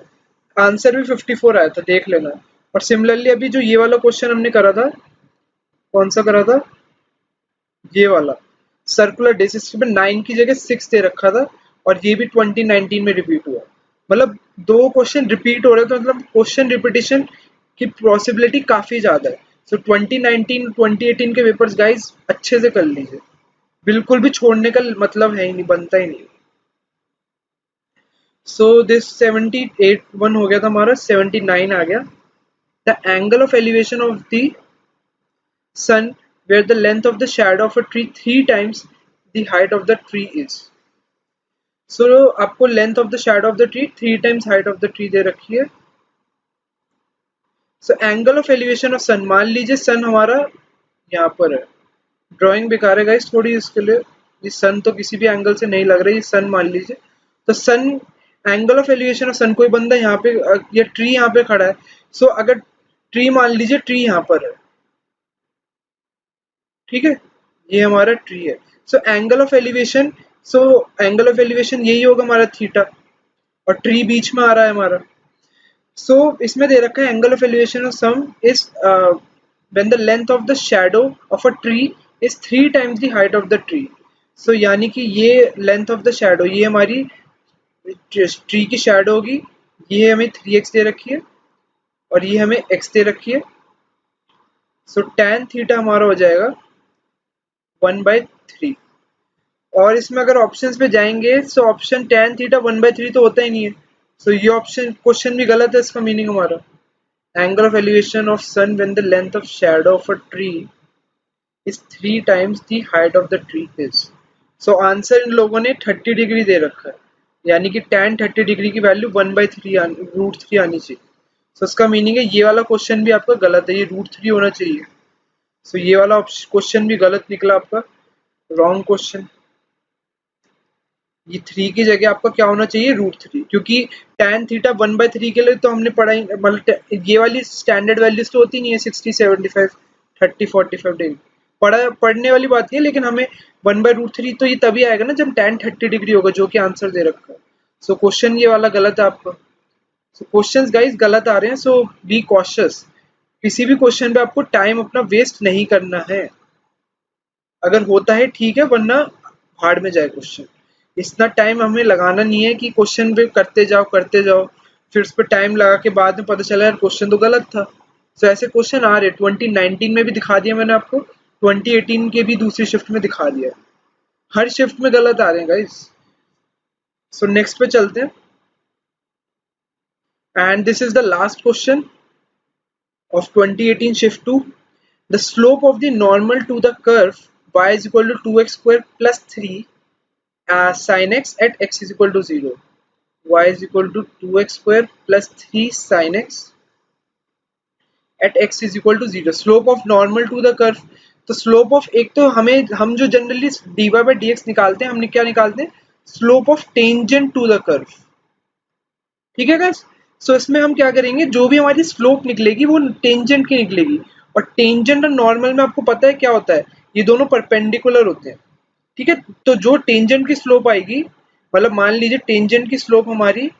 Speaker 1: आंसर भी 54 आया था, देख लेना। और सिमिलरली अभी जो ये वाला क्वेश्चन हमने करा था, कौन सा करा था, ये वाला सर्कुलर डिस्क, इसके पे 9 की जगह 6 दे रखा था, और ये भी 2019 में रिपीट हुआ, मतलब दो क्वेश्चन रिपीट हो रहे थे, मतलब क्वेश्चन रिपीटिशन की पॉसिबिलिटी काफी ज्यादा है। सो 2019 2018 के पेपर्स गाइस अच्छे से कर लीजिए, बिल्कुल भी छोड़ने का मतलब है ही नहीं, बनता ही नहीं। सो दिस 78 1 हो गया था हमारा, 79 आ गया, the angle of elevation of the sun where the length of the shadow of a tree 3 times the height of the tree is. So आपको length of the shadow of the tree 3 times height of the tree दे रखी है। So angle of elevation of sun, मान लीजिए sun हमारा यहाँ पर है, drawing बेकार है गाइस थोड़ी इसके लिए, ये सन तो किसी भी एंगल से नहीं लग रहा है, ये सन मान लीजिए, तो सन एंगल ऑफ एलिवेशन ऑफ सन, कोई बंदा यहाँ पे, ये ट्री यहाँ पे खड़ा है, सो अगर ट्री मान लीजिए ट्री यहाँ पर है, ठीक है, ये हमारा ट्री है, so angle of elevation, so angle of elevation यही होगा हमारा थीटा, और ट्री बीच में आ रहा है हमारा। सो इसमें दे रखा है angle of elevation of sun is when the length of the shadow of a tree is 3 times the height of the tree. So यानी कि ये लेंथ ऑफ द शैडो, ये हमारी ट्री की शैडो होगी, ये हमें 3x दे रखी है, और ये हमें x दे रखी है। सो tan थीटा हमारा हो जाएगा 1/3। और इसमें अगर ऑप्शंस पे जाएंगे तो ऑप्शन tan थीटा 1/3 तो होता ही नहीं है। सो ये ऑप्शन क्वेश्चन भी गलत है। इसका मीनिंग हमारा angle of elevation of sun when the length of shadow of a tree is 3 times the height of the tree is. So answer इन लोगों ने 30 डिग्री दे रखा है, यानी कि tan 30 डिग्री की वैल्यू 1/3 √3 आनी चाहिए। सो इसका मीनिंग है ये वाला क्वेश्चन भी आपका गलत है, ये √3 होना चाहिए। सो ये वाला क्वेश्चन भी गलत निकला आपका, रॉन्ग क्वेश्चन। ये 3 की जगह आपका क्या होना चाहिए, √3, क्योंकि tan थीटा 1/3 के लिए तो हमने पढ़ाई, मतलब ये वाली स्टैंडर्ड वैल्यूज तो होती नहीं है 60, 75, 30, 45 डिग्री, पढ़ने वाली बात नहीं है, लेकिन हमें 1/√3 तो ये तभी आएगा ना जब tan 30 डिग्री होगा, जो कि आंसर दे रखा है। सो क्वेश्चन ये वाला गलत है आपका। सो क्वेश्चंस गाइस गलत आ रहे हैं, सो बी कॉशियस। किसी भी क्वेश्चन पे आपको टाइम अपना वेस्ट नहीं करना है। अगर होता है ठीक है, वरना भाड़ में जाए क्वेश्चन। इतना टाइम हमें लगाना नहीं है कि क्वेश्चन पे करते जाओ, फिर उस पर टाइम लगा के बाद में पता चला यार क्वेश्चन तो गलत था। तो ऐसे क्वेश्चन आ रहे 2019 में भी दिखा दिया मैंने आपको, 2018 के भी दूसरी शिफ्ट में दिखा दिया। हर शिफ्ट में गलत आ रहे हैं गाइस। सो नेक्स्ट पे चलते हैं, and this is the last question of 2018 shift 2. The slope of the normal to the curve y is equal to 2x square plus 3 sin x at x is equal to 0. Y is equal to 2x square plus 3 sin x at x is equal to 0. Slope of normal to the curve. तो slope of, एक तो हम जो generally dy by dx निकालते हैं, हमने क्या निकालते हैं, slope of tangent to the curve. ठीक है गाइस। सो इसमें हम क्या करेंगे, जो भी हमारी स्लोप निकलेगी वो टेंजेंट की निकलेगी, और टेंजेंट और नॉर्मल में आपको पता है क्या होता है, ये दोनों परपेंडिकुलर होते हैं। ठीक है, तो जो टेंजेंट की स्लोप आएगी, मतलब मान लीजिए टेंजेंट की स्लोप हमारी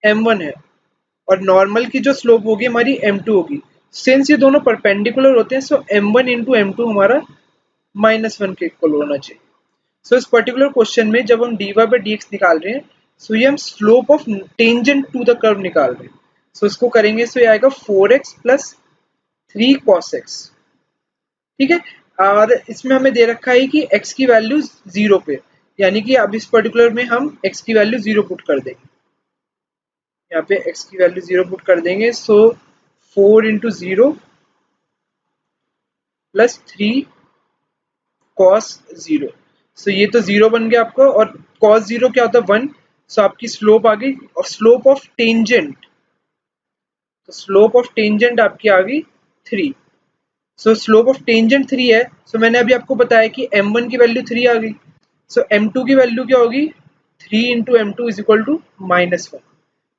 Speaker 1: m1 है और नॉर्मल की जो स्लोप होगी हमारी m2 होगी। सिंस ये दोनों परपेंडिकुलर होते हैं, सो m1 इंटू m2 हमारा -1 के इक्वल होना चाहिए। सो इस पर्टिकुलर क्वेश्चन में जब हम dy by dx निकाल रहे हैं, सो ये हम slope of tangent to the curve निकाल रहे हैं। सो इसको करेंगे, सो ये आएगा 4x प्लस 3 cos x। ठीक है, और इसमें हमें दे रखा है कि x की वैल्यू 0 पे, यानी कि अब इस पर्टिकुलर में हम x की वैल्यू 0 पुट कर देंगे। यहाँ पे x की वैल्यू 0 पुट कर देंगे। सो 4 इंटू 0 प्लस 3 cos 0। सो ये तो 0 बन गया आपका, और cos 0 क्या होता है, 1। सो आपकी स्लोप आ गई, और स्लोप ऑफ टेंजेंट, तो स्लोप ऑफ टेंजेंट आपकी आ गई 3। सो स्लोप ऑफ टेंजेंट 3 है। सो मैंने अभी आपको बताया कि m1 की वैल्यू 3 आ गई। सो m2 की वैल्यू क्या होगी, 3 into m2 is equal to -1।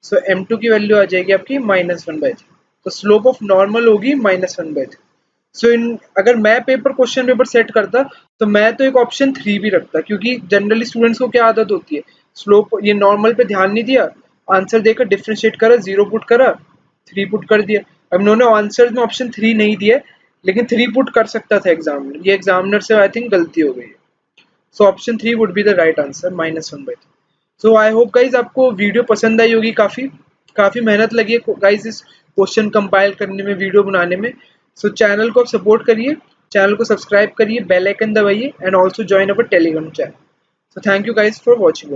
Speaker 1: So m2 की वैल्यू आ जाएगी आपकी -1/3। तो स्लोप ऑफ नॉर्मल होगी -1/3। सो इन, अगर मैं क्वेश्चन पेपर सेट करता तो मैं तो एक ऑप्शन 3 भी रखता, क्योंकि जनरली स्टूडेंट्स को क्या आदत होती है, स्लोप, ये नॉर्मल पे ध्यान नहीं दिया, आंसर देकर डिफरेंशिएट करा, 0 पुट करा, 3 पुट कर दिया। अब इन्होंने आंसर में ऑप्शन 3 नहीं दिया, लेकिन 3 पुट कर सकता था एग्जामिनर, ये एग्जामिनर से आई थिंक गलती हो गई है। So option 3 would be the right answer, -1/3। So I hope guys आपको वीडियो पसंद आई होगी। काफ़ी मेहनत लगी है गाइज इस क्वेश्चन कंपाइल करने में, वीडियो बनाने में। सो चैनल को आप सपोर्ट करिए, चैनल को सब्सक्राइब करिए, बेल आइकन दबाइए, and also join our Telegram channel. So thank you guys for watching.